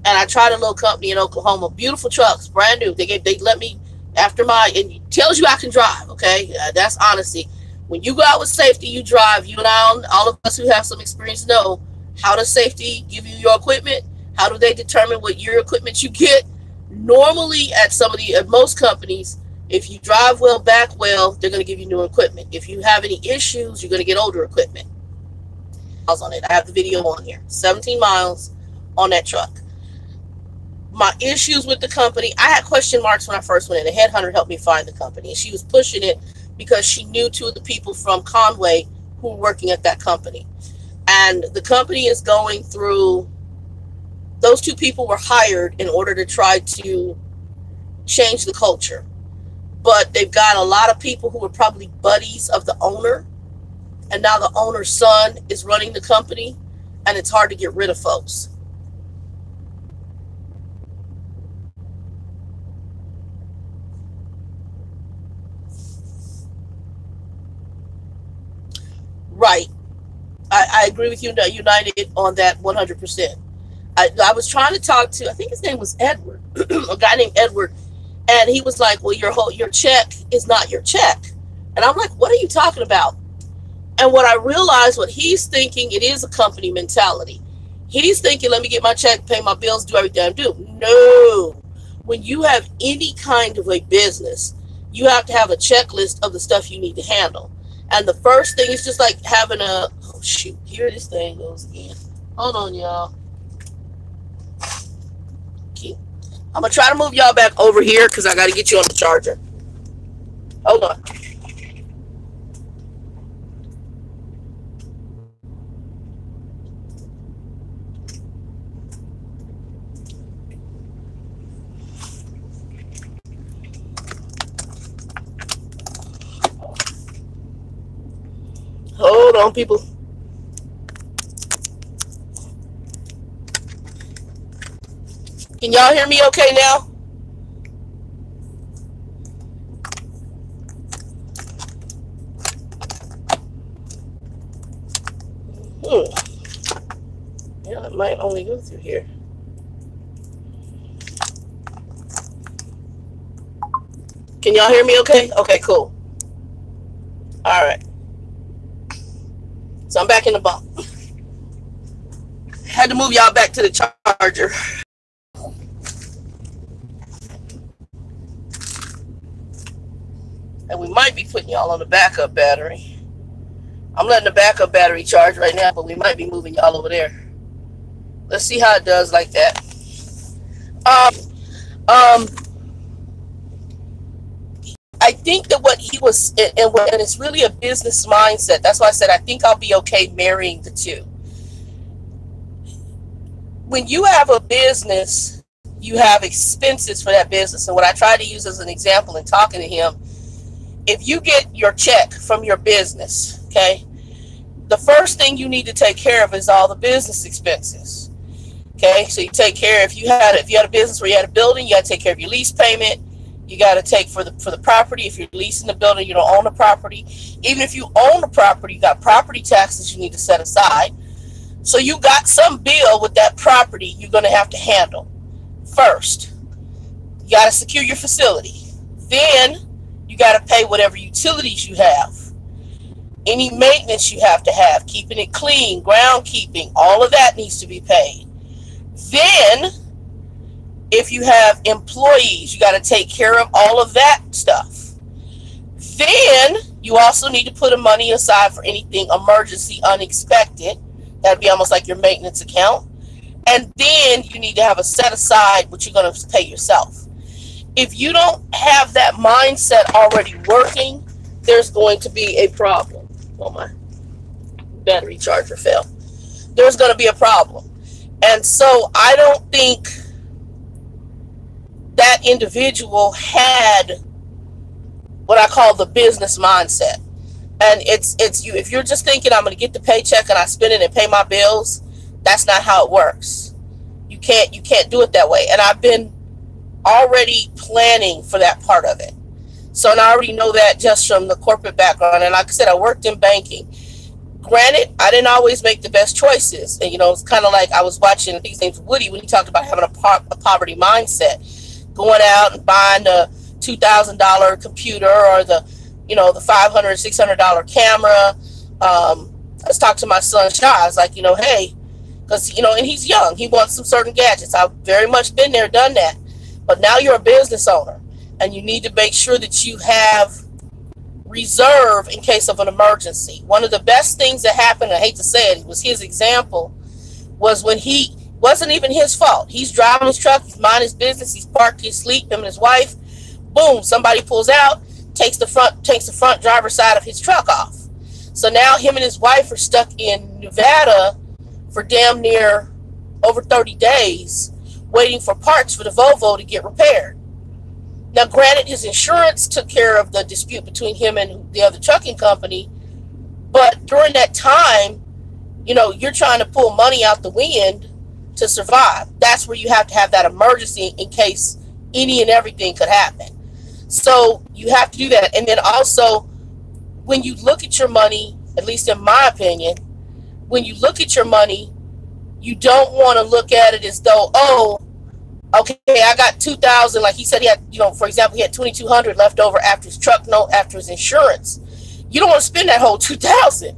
And I tried a little company in Oklahoma, beautiful trucks, brand new. They let me after and it tells you I can drive. Okay. That's honesty. When you go out with safety, you drive. You and I, all of us who have some experience know, how does safety give you your equipment? How do they determine what your equipment you get? Normally at most companies, if you drive well, back well, they're going to give you new equipment. If you have any issues, you're going to get older equipment. On it, I have the video on here. 17 miles on that truck. My issues with the company, I had question marks when I first went in. A headhunter helped me find the company, and she was pushing it because she knew two of the people from Conway who were working at that company. And the company is going through, those two people were hired in order to try to change the culture. But they've got a lot of people who are probably buddies of the owner. And now the owner's son is running the company, and it's hard to get rid of folks. Right. I agree with you, United, on that 100%. I was trying to talk to, I think his name was Edward, a guy named Edward, and he was like, well, your check is not your check. And I'm like, what are you talking about? And what I realized, what he's thinking, it is a company mentality. He's thinking, let me get my check, pay my bills, do everything I do. No. When you have any kind of a business, you have to have a checklist of the stuff you need to handle. And the first thing is just like having oh shoot, here this thing goes again. Hold on, y'all. Okay. I'm going to try to move y'all back over here because I got to get you on the charger. Hold on. Hold on, people. Can y'all hear me okay now? Yeah, it might only go through here. Can y'all hear me okay? Okay, cool. All right. So I'm back in the bump. Had to move y'all back to the charger. And we might be putting y'all on the backup battery. I'm letting the backup battery charge right now, but we might be moving y'all over there. Let's see how it does like that. I think that what he was, and it's really a business mindset. That's why I said I think I'll be okay marrying the two. When you have a business, you have expenses for that business. And what I tried to use as an example in talking to him, if you get your check from your business, okay, the first thing you need to take care of is all the business expenses. Okay, so you take care, if you had a business where you had a building, you got to take care of your lease payment. You got to take for the property. If you're leasing the building, you don't own the property. Even if you own the property, you got property taxes you need to set aside. So you got some bill with that property you're going to have to handle. first. You got to secure your facility. Then you got to pay whatever utilities you have. Any maintenance you have to have, keeping it clean, groundkeeping, all of that needs to be paid. Then, if you have employees, you got to take care of all of that stuff. Then, you also need to put money aside for anything emergency, unexpected. That would be almost like your maintenance account. And then, you need to have a set aside what you're going to pay yourself. If you don't have that mindset already working, there's going to be a problem. Oh, my battery charger fell. There's going to be a problem. And so I don't think that individual had what I call the business mindset. And it's you. If you're just thinking I'm going to get the paycheck and I spend it and pay my bills, that's not how it works. You can't do it that way. And I've been already planning for that part of it. So and I already know that just from the corporate background. And like I said, I worked in banking. Granted, I didn't always make the best choices. And, you know, it's kind of like I was watching, I think his name's Woody, when he talked about having a poverty mindset. Going out and buying the $2,000 computer or the, you know, the $500, $600 camera. I was talking to my son, Shah. I was like, you know, hey, because, you know, and he's young. He wants some certain gadgets. I've very much been there, done that. But now you're a business owner. And you need to make sure that you have reserve in case of an emergency. One of the best things that happened, I hate to say it was his example, was when he wasn't even his fault. He's driving his truck, he's minding his business, he's parked, he's asleep, him and his wife. Boom, somebody pulls out, takes the front driver's side of his truck off. So now him and his wife are stuck in Nevada for damn near over 30 days waiting for parts for the Volvo to get repaired. Now, granted, his insurance took care of the dispute between him and the other trucking company, but during that time, you know, you're trying to pull money out the wind to survive. That's where you have to have that emergency in case any and everything could happen. So you have to do that. And then also, when you look at your money, at least in my opinion, when you look at your money, you don't want to look at it as though, oh, okay, I got 2,000. Like he said, he had, you know, for example, he had 2,200 left over after his truck note, after his insurance. You don't want to spend that whole 2,000.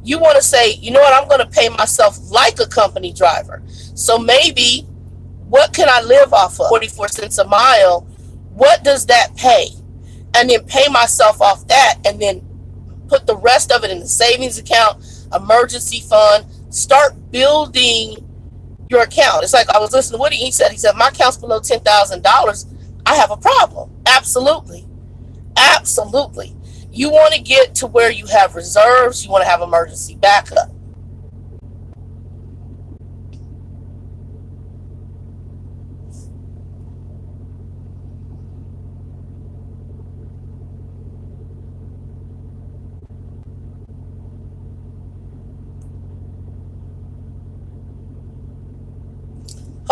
You want to say, you know what, I'm going to pay myself like a company driver. So maybe, what can I live off of? 44 cents a mile. What does that pay? And then pay myself off that, and then put the rest of it in the savings account, emergency fund. Start building your account. It's like I was listening to Woody. He said, my account's below $10,000. I have a problem. Absolutely. Absolutely. You want to get to where you have reserves. You want to have emergency backup.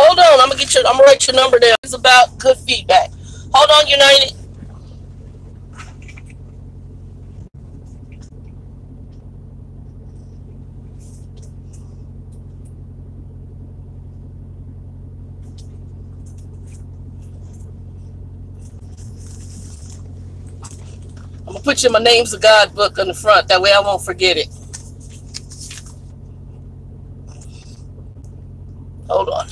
Hold on, I'm gonna write your number down. It's about good feedback. Hold on, United. I'm gonna put you in my Names of God book on the front. That way I won't forget it. Hold on.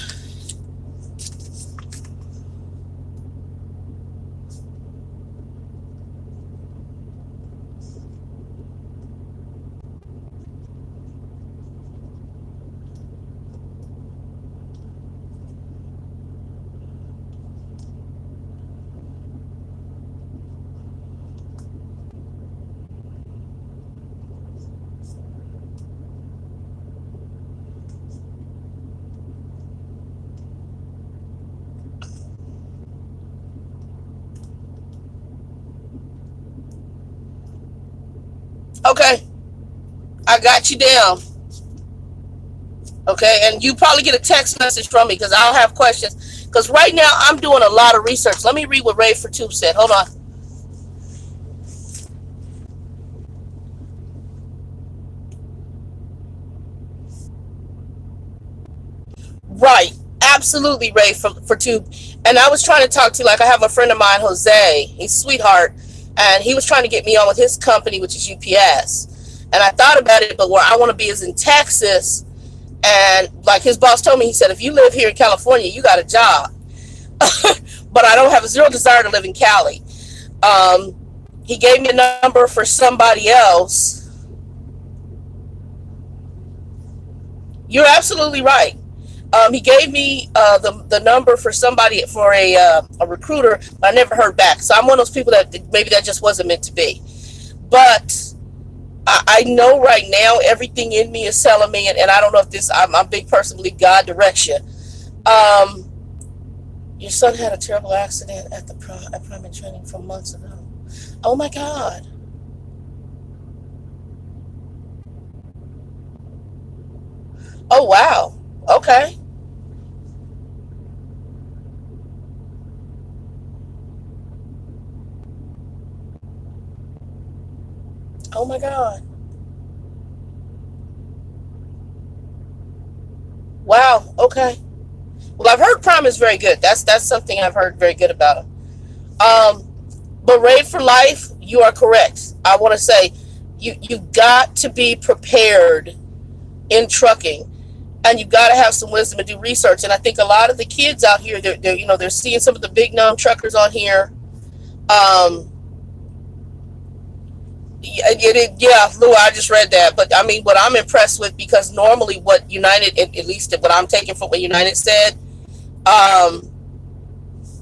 Okay, I got you down. Okay, and you probably get a text message from me because I'll have questions. Because right now I'm doing a lot of research. Let me read what Ray for Tube said. Hold on. Right, absolutely, Ray, for Tube. And I was trying to talk to, like, I have a friend of mine, Jose. He's a sweetheart, and he was trying to get me on with his company, which is UPS. And I thought about it, but where I want to be is in Texas. And like his boss told me, he said, if you live here in California, you got a job. But I don't have a zero desire to live in Cali. He gave me a number for somebody else. You're absolutely right. He gave me the number for somebody, for a recruiter, but I never heard back. So I'm one of those people that maybe that just wasn't meant to be. But I know right now everything in me is telling me, and I don't know if this, I'm a big person, believe God directs you. Your son had a terrible accident at primary training from months ago. Oh my God. Oh wow. Okay. Oh my God. Wow. Okay. Well, I've heard Prime is very good. That's something I've heard very good about him. But Ray for Life, you are correct. I want to say you got to be prepared in trucking, and you got to have some wisdom and do research. And I think a lot of the kids out here, they're seeing some of the big known truckers on here. Yeah, Lou, I just read that. But I mean, what I'm impressed with, because normally what United, at least what I'm taking from what United said,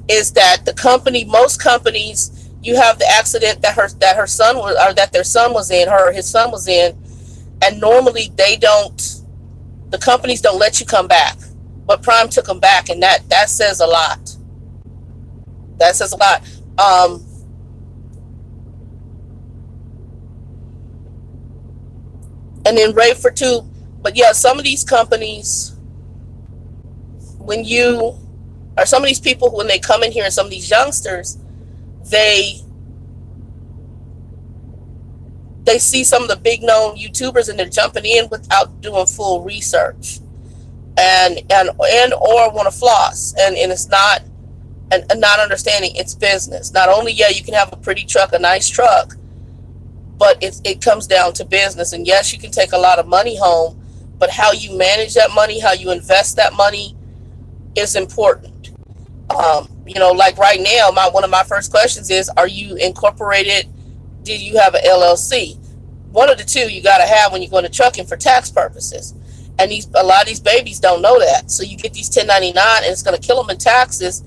is that the company, most companies, you have the accident that her son was, or that their son was in, his son was in, and normally the companies don't let you come back. But Prime took them back, and that says a lot. That says a lot. And then Ray for Two. But yeah, some of these companies, some of these people, when they come in here, and some of these youngsters, they see some of the big known YouTubers, and they're jumping in without doing full research, and or want to floss, and it's not, and not understanding it's business. Not only, yeah, you can have a pretty truck, a nice truck, but it comes down to business. And yes, you can take a lot of money home, but how you manage that money, how you invest that money is important. Like right now, one of my first questions is, are you incorporated? Do you have an LLC? One of the two you got to have when you're going to trucking for tax purposes. And a lot of these babies don't know that. So you get these 1099, and it's going to kill them in taxes,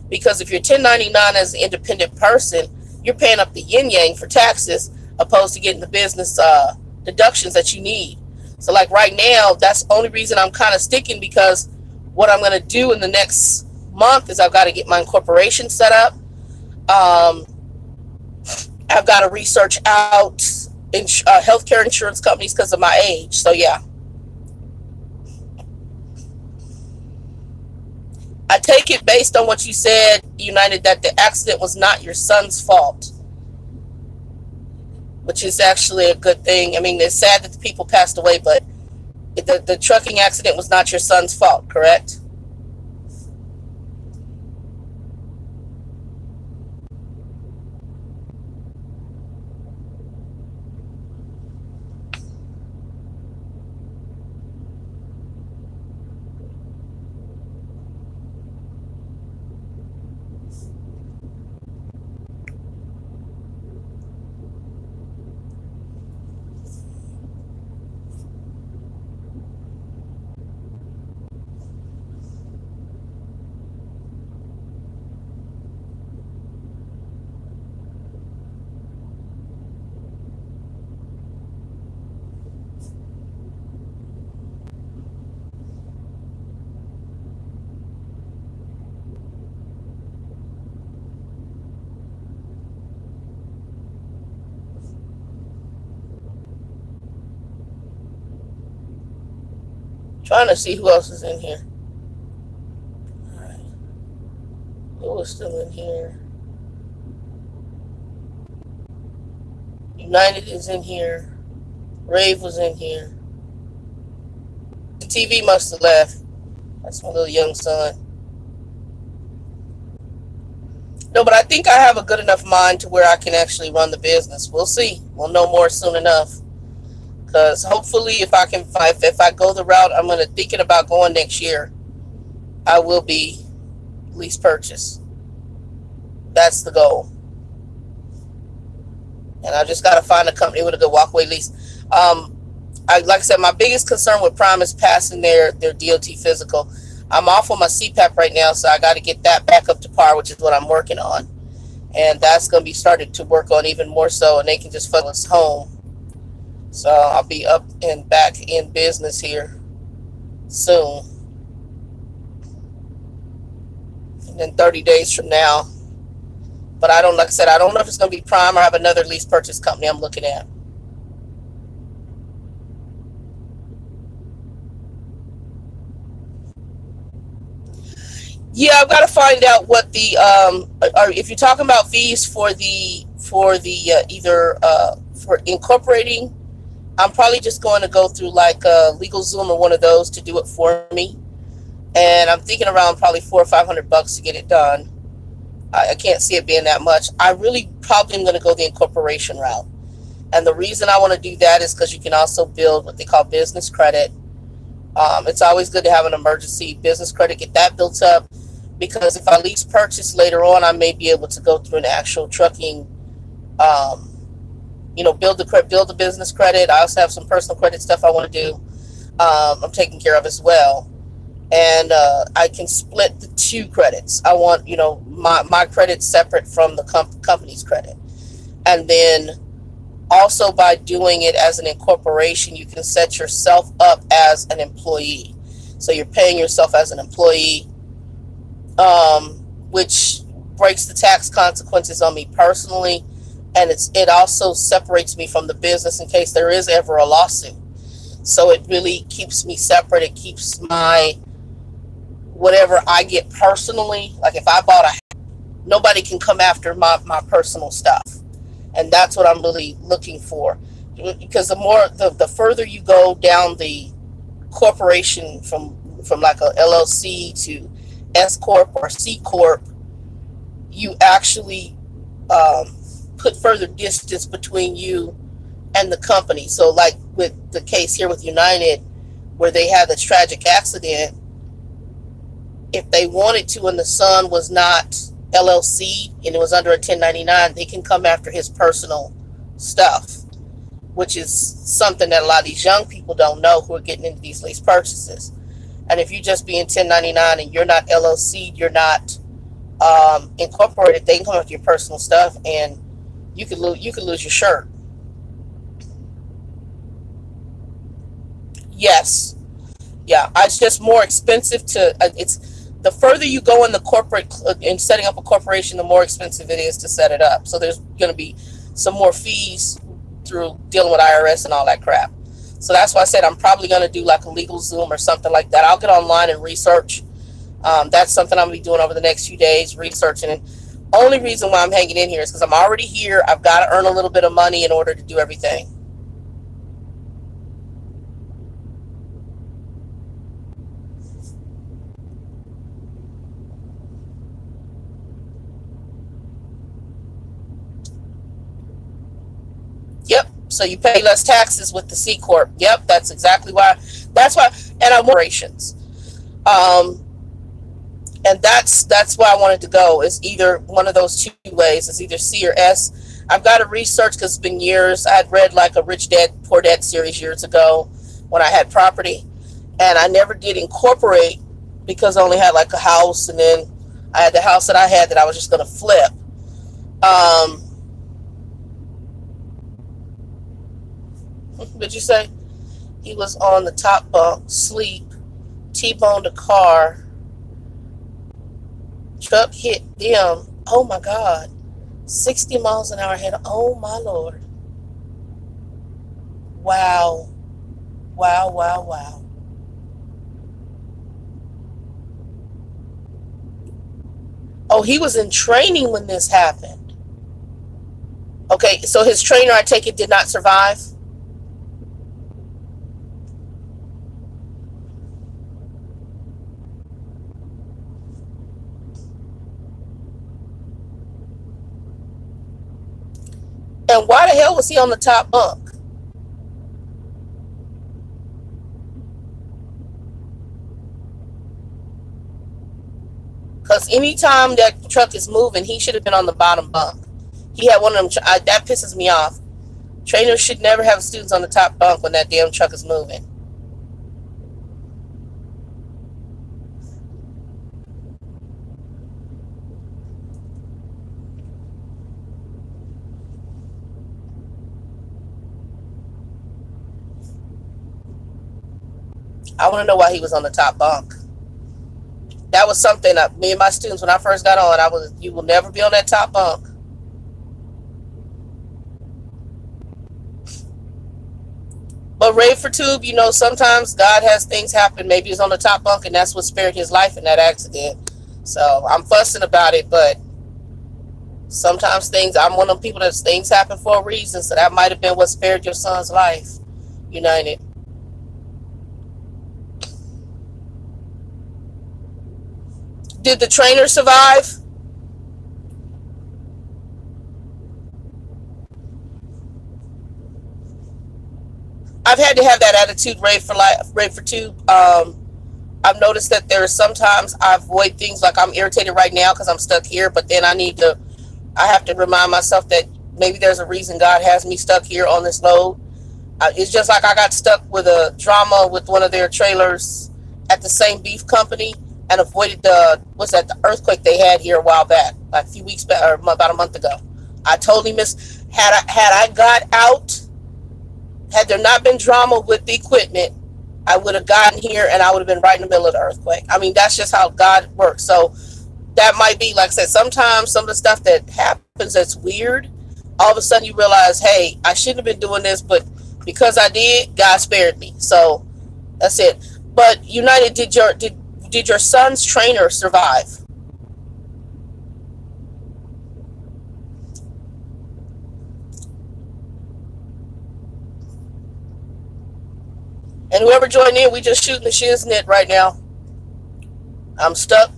because if you're 1099 as an independent person, you're paying up the yin yang for taxes, opposed to getting the business deductions that you need. So like right now, that's the only reason I'm kind of sticking, because what I'm going to do in the next month is I've got to get my incorporation set up. I've got to research out healthcare insurance companies because of my age. So yeah. I take it based on what you said, United, that the accident was not your son's fault, which is actually a good thing. I mean, it's sad that the people passed away, but the trucking accident was not your son's fault, correct? Trying to see who else is in here. All right. Who is still in here? United is in here. Rave was in here. The TV must have left. That's my little young son. No, but I think I have a good enough mind to where I can actually run the business. We'll see. We'll know more soon enough. Because hopefully, if I go the route I'm thinking about going next year, I will be lease purchase. That's the goal. And I just got to find a company with a good walkaway lease. Like I said, my biggest concern with Prime is passing their DOT physical. I'm off on my CPAP right now, so I got to get that back up to par, which is what I'm working on. And that's going to be started to work on even more so, and they can just funnel us home. So I'll be up and back in business here soon. And then 30 days from now. But I don't, like I said, I don't know if it's going to be Prime or I have another lease purchase company I'm looking at. Yeah, I've got to find out what the if you're talking about fees for incorporating, I'm probably just going to go through like LegalZoom or one of those to do it for me, and I'm thinking around probably $400 or $500 to get it done. I can't see it being that much. I really probably am going to go the incorporation route, and the reason I want to do that is because you can also build what they call business credit. It's always good to have an emergency business credit, get that built up, because if I lease purchase later on, I may be able to go through an actual trucking, build the business credit. I also have some personal credit stuff I want to do. I'm taking care of as well. And I can split the two credits. I want, my credit separate from the company's credit. And then also by doing it as an incorporation, you can set yourself up as an employee. So you're paying yourself as an employee, which breaks the tax consequences on me personally. And it also separates me from the business in case there is ever a lawsuit. So it really keeps me separate. It keeps my, whatever I get personally, like if I bought nobody can come after my personal stuff. And that's what I'm really looking for. Because the further you go down the corporation from like a LLC to S Corp or C Corp, you actually put further distance between you and the company. So like with the case here with United, where they had this tragic accident, if they wanted to and the son was not LLC and it was under a 1099, they can come after his personal stuff, which is something that a lot of these young people don't know who are getting into these lease purchases. And if you just be in 1099 and you're not LLC, you're not incorporated, they can come after your personal stuff and you could lose your shirt. Yes. Yeah, it's just more expensive to, the further you go in the corporate, in setting up a corporation, the more expensive it is to set it up. So there's going to be some more fees through dealing with IRS and all that crap. So that's why I said I'm probably going to do like a LegalZoom or something like that. I'll get online and research. That's something I'm going to be doing over the next few days, researching. And only reason why I'm hanging in here is because I'm already here. I've got to earn a little bit of money in order to do everything. Yep. So you pay less taxes with the C Corp. Yep. That's exactly why. That's why. And I'm operations. And that's why I wanted to go, is either one of those two ways. It's either C or S. I've got to research because it's been years. I had read like a Rich Dad, Poor Dad series years ago when I had property. And I never did incorporate because I only had like a house. And then I had the house that I had that I was just going to flip. What'd you say? He was on the top bunk, sleep, T-boned a car. Truck hit them. Oh my God. 60 miles an hour ahead. Oh my Lord. Wow. Wow, wow, wow. Oh, he was in training when this happened. Okay, so his trainer, I take it, did not survive? And why the hell was he on the top bunk? Because anytime that truck is moving, he should have been on the bottom bunk. He had one of them. That pisses me off. Trainers should never have students on the top bunk when that damn truck is moving. I want to know why he was on the top bunk. That was something that me and my students, when I first got on, you will never be on that top bunk. But Ray for Tube, you know, sometimes God has things happen. Maybe he's on the top bunk and that's what spared his life in that accident. So I'm fussing about it, but sometimes I'm one of them people that things happen for a reason. So that might have been what spared your son's life. United. Did the trainer survive? I've had to have that attitude, Ray for Tube. I've noticed that there are sometimes I avoid things, like I'm irritated right now because I'm stuck here, but then I have to remind myself that maybe there's a reason God has me stuck here on this load. It's just like I got stuck with a drama with one of their trailers at the same beef company and avoided the earthquake they had here a while back, like a few weeks back, or about a month ago. I totally missed. Had I got out, had there not been drama with the equipment, I would have gotten here and I would have been right in the middle of the earthquake. I mean, that's just how God works. So that might be, like I said, sometimes some of the stuff that happens that's weird, all of a sudden you realize, hey, I shouldn't have been doing this, but because I did, God spared me. So that's it. But United, did your son's trainer survive? And whoever joined in, we just shooting the shiznit right now. I'm stuck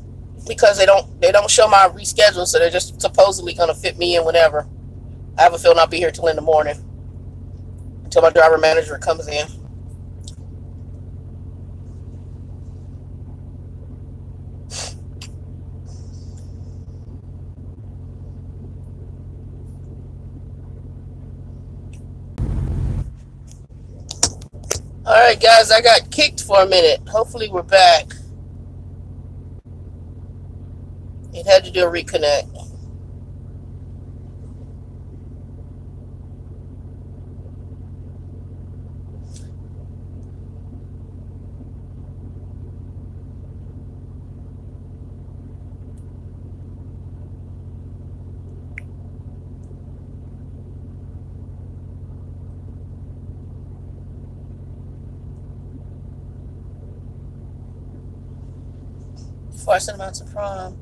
because they don't show my reschedule, so they're just supposedly gonna fit me in whenever. I have a feeling I'll be here till in the morning, until my driver manager comes in. Alright guys, I got kicked for a minute. Hopefully we're back. It had to do a reconnect. Before I sent him out to prom,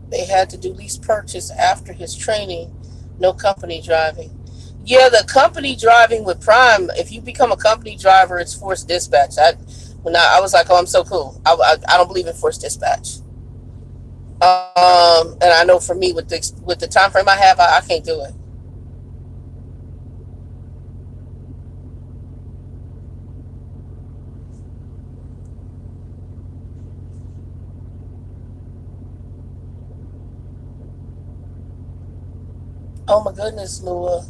they had to do lease purchase after his training. No company driving. Yeah, the company driving with Prime, if you become a company driver, it's forced dispatch. I was like, oh, I'm so cool. I don't believe in forced dispatch. And I know for me, with the time frame I have, I can't do it. Oh my goodness, Lua.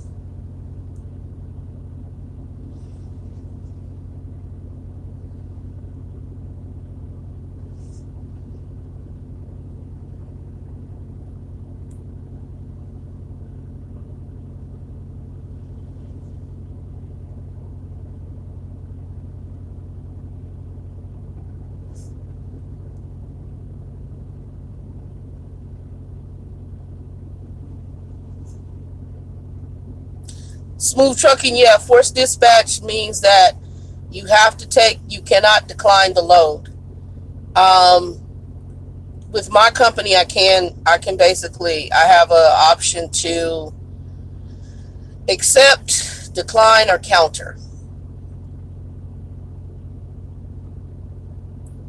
Smooth trucking, yeah. Forced dispatch means that you cannot decline the load. With my company, I can basically, I have an option to accept, decline, or counter.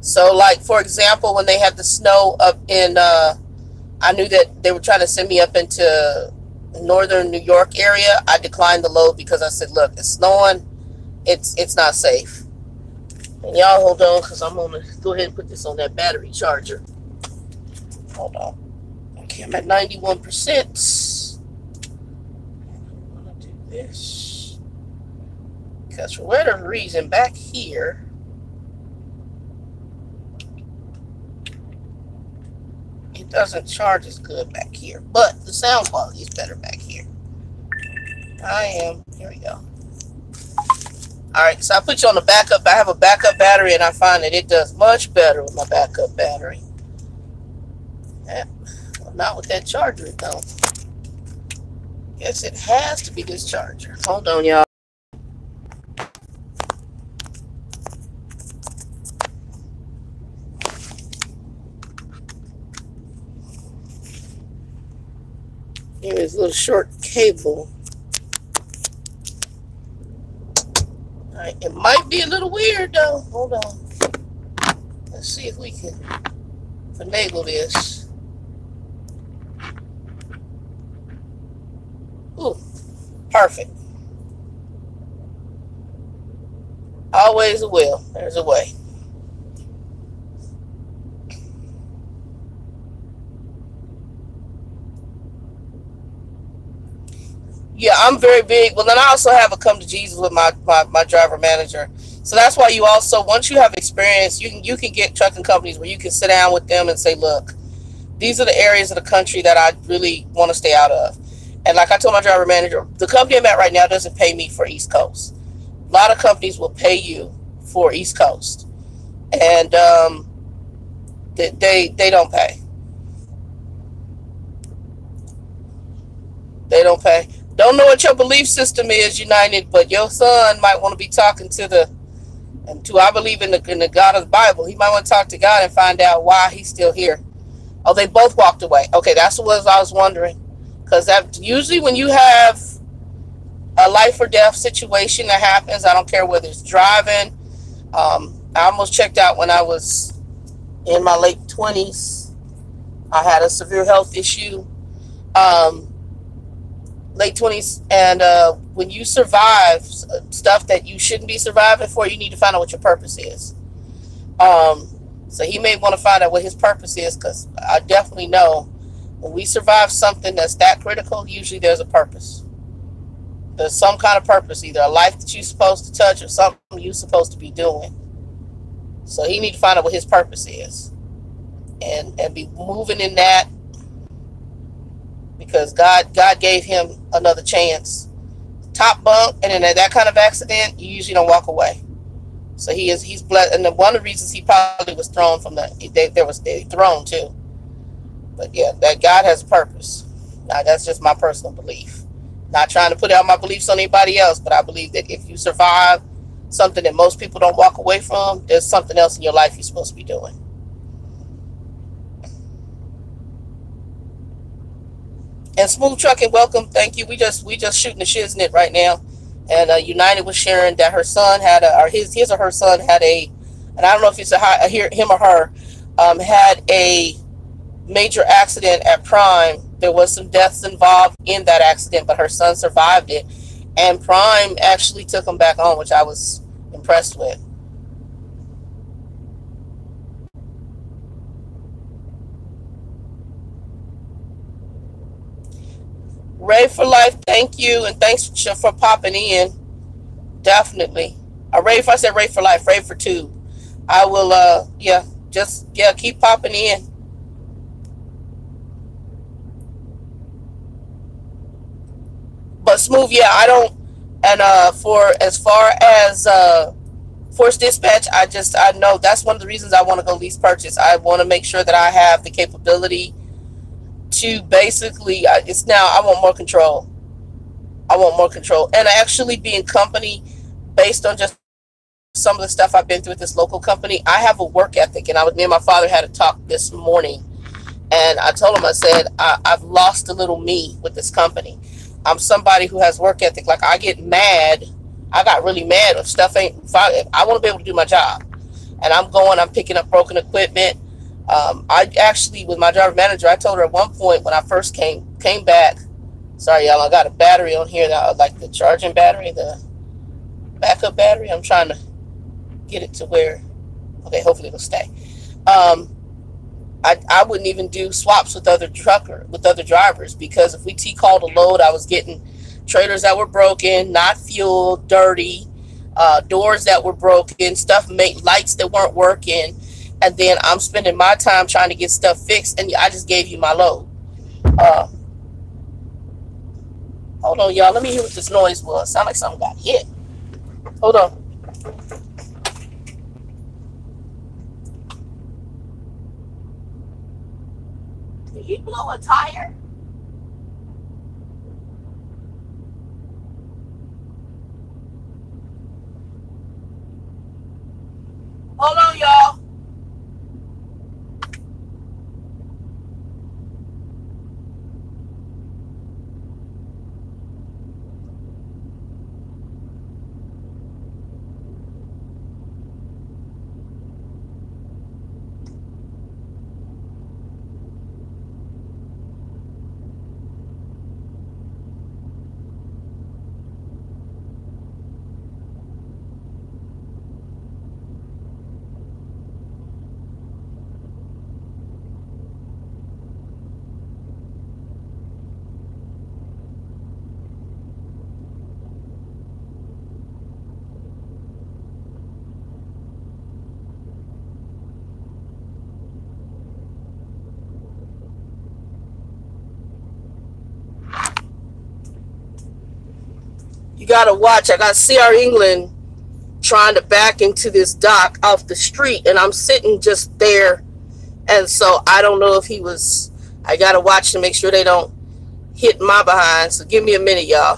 So, like, for example, when they had the snow up in, I knew that they were trying to send me up into northern New York area, I declined the load because I said, look, it's snowing. It's not safe. And y'all hold on, because I'm going to go ahead and put this on that battery charger. Hold on. Okay, I'm at 91%. I'm going to do this. Because for whatever reason, back here, it doesn't charge as good back here. But the sound quality is better back here. Here we go. Alright, so I put you on the backup. I have a backup battery, and I find that it does much better with my backup battery. Yeah, well, not with that charger, though. Guess it has to be this charger. Hold on, y'all. Here is a little short cable. Alright, it might be a little weird though. Hold on. Let's see if we can finagle this. Ooh, perfect. Always a will. There's a way. Yeah, I'm very big. Well, then I also have a come to Jesus with my driver manager. So that's why you also, once you have experience, you can get trucking companies where you can sit down with them and say, look, these are the areas of the country that I really want to stay out of. And like I told my driver manager, the company I'm at right now doesn't pay me for East Coast. A lot of companies will pay you for East Coast. And they don't pay. They don't pay. Don't know what your belief system is, United, but your son might want to be talking to I believe in the God of the Bible. He might want to talk to God and find out why he's still here. Oh, they both walked away. Okay, that's what I was wondering. Because that usually when you have a life or death situation that happens, I don't care whether it's driving. I almost checked out when I was in my late 20s. I had a severe health issue. Late 20s, and when you survive stuff that you shouldn't be surviving for, you need to find out what your purpose is. So he may want to find out what his purpose is, because I definitely know when we survive something that's that critical, usually there's a purpose. There's some kind of purpose, either a life that you're supposed to touch or something you're supposed to be doing. So he need to find out what his purpose is and be moving in that, because God gave him another chance. Top bunk, and in that kind of accident, you usually don't walk away. So he's blessed, and one of the reasons he probably was thrown from they thrown too. But yeah, that God has a purpose. Now that's just my personal belief. Not trying to put out my beliefs on anybody else, but I believe that if you survive something that most people don't walk away from, there's something else in your life you're supposed to be doing. And Smooth Trucking, welcome, thank you. We just shooting the shiznit right now. And United was sharing that her son had his or her son had and I don't know if it's him or her, had a major accident at Prime. There was some deaths involved in that accident, but her son survived it. And Prime actually took him back on, which I was impressed with. Ray for life, thank you, and thanks for popping in. Definitely. Ray, if I said Ray for life, Ray for two. I will, keep popping in. But Smooth, yeah, I don't, and for as far as force dispatch, I know that's one of the reasons I want to go lease purchase. I want to make sure that I have the capability to basically, I want more control. I want more control. And actually be in company based on just some of the stuff I've been through with this local company. I have a work ethic, and me and my father had a talk this morning. And I told him, I said, I've lost a little me with this company. I'm somebody who has work ethic. Like, I get mad. I got really mad if stuff ain't, I want to be able to do my job. And I'm picking up broken equipment. I actually, with my driver manager, I told her at one point when I first came back Sorry, y'all. I got a battery on here that like the charging battery, the backup battery. I'm trying to get it to where. Okay, hopefully it'll stay. I wouldn't even do swaps with other drivers, because if we T-called a load, I was getting trailers that were broken, not fueled, dirty, doors that were broken, lights that weren't working, and then I'm spending my time trying to get stuff fixed, and I just gave you my load. Hold on, y'all. Let me hear what this noise was. Sound like something got hit. Hold on. Did he blow a tire? Hold on, y'all. You gotta watch. I got CR England trying to back into this dock off the street, and I'm sitting just there, and so I don't know if he was. I gotta watch to make sure they don't hit my behind. So give me a minute, y'all.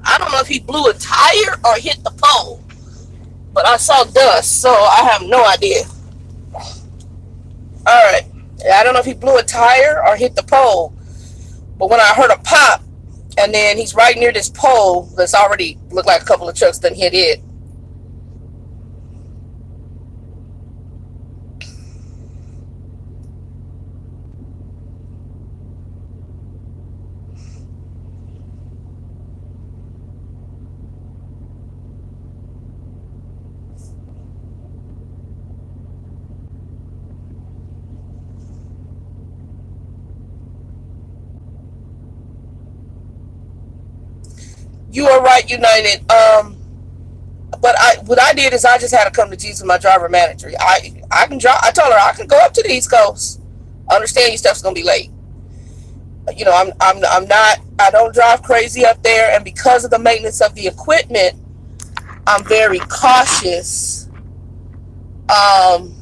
I don't know if he blew a tire or hit the pole, but I saw dust, so I have no idea. Alright, I don't know if he blew a tire or hit the pole, but when I heard a pop, and then he's right near this pole that's already looked like a couple of trucks done hit it. You are right, United. But what I did is I just had to come to Jesus with my driver manager. I can drive. I told her I can go up to the East Coast. I understand your stuff's gonna be late. You know, I'm not. I don't drive crazy up there, and because of the maintenance of the equipment, I'm very cautious. I'm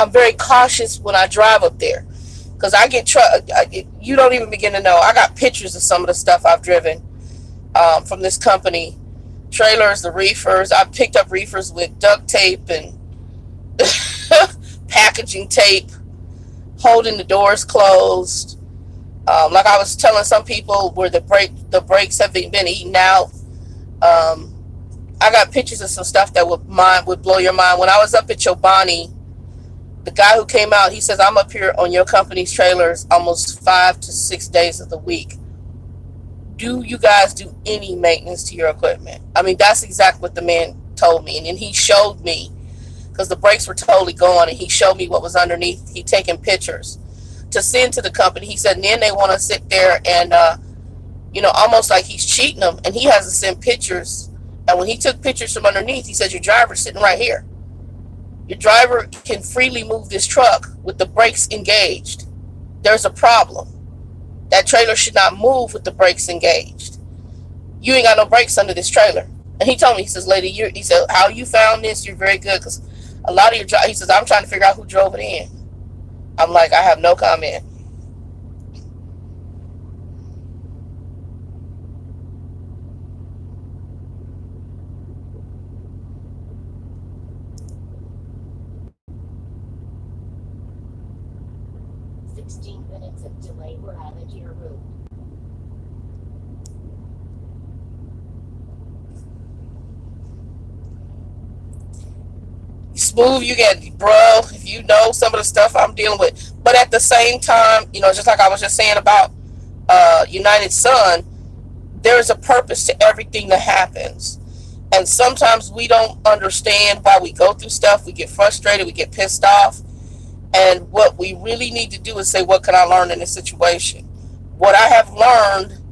very cautious when I drive up there. Because you don't even begin to know. I got pictures of some of the stuff I've driven from this company. Trailers, the reefers. I picked up reefers with duct tape and packaging tape, holding the doors closed. Like I was telling some people where the brakes have been eaten out. I got pictures of some stuff that would blow your mind. When I was up at Chobani, the guy who came out, he says, I'm up here on your company's trailers almost 5 to 6 days of the week. Do you guys do any maintenance to your equipment? I mean, that's exactly what the man told me, and then he showed me, because the brakes were totally gone, and he showed me what was underneath. He taken pictures to send to the company. He said, and then they want to sit there and, you know, almost like he's cheating them, and he has to send pictures. And when he took pictures from underneath, he said, your driver's sitting right here. Your driver can freely move this truck with the brakes engaged. There's a problem. That trailer should not move with the brakes engaged. You ain't got no brakes under this trailer. And he told me, he says, lady, he said, how you found this, you're very good, because a lot of your, he says, I'm trying to figure out who drove it in. I'm like, I have no comment. Of delay were added to your route. Smooth, you get, bro, if you know some of the stuff I'm dealing with. But at the same time, you know, just like I was just saying about United Sun, there's a purpose to everything that happens. And sometimes we don't understand why we go through stuff. We get frustrated, we get pissed off. And what we really need to do is say, what can I learn in this situation? What I have learned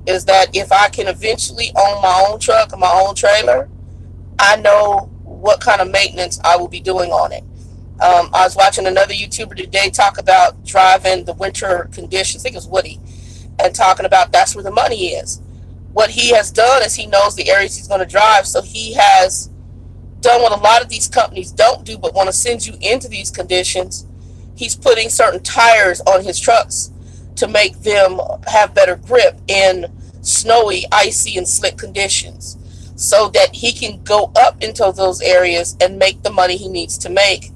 is that if I can eventually own my own truck and my own trailer, I know what kind of maintenance I will be doing on it. I was watching another YouTuber today talk about driving the winter conditions. I think it was Woody. And talking about that's where the money is. What he has done is he knows the areas he's going to drive. So he has done what a lot of these companies don't do, but want to send you into these conditions. He's putting certain tires on his trucks to make them have better grip in snowy, icy, and slick conditions, so that he can go up into those areas and make the money he needs to make,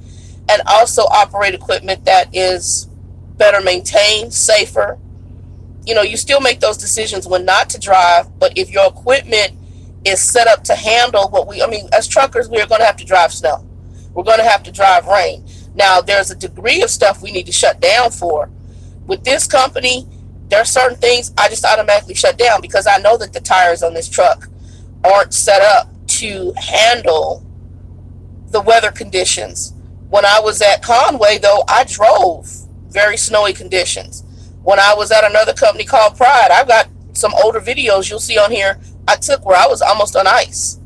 and also operate equipment that is better maintained, safer. You know, you still make those decisions when not to drive, but if your equipment is set up to handle what I mean, as truckers, we are going to have to drive snow. We're going to have to drive rain. Now, there's a degree of stuff we need to shut down for. With this company, there are certain things I just automatically shut down because I know that the tires on this truck aren't set up to handle the weather conditions. When I was at Conway, though, I drove very snowy conditions. When I was at another company called Pride, I've got some older videos you'll see on here I took where I was almost on ice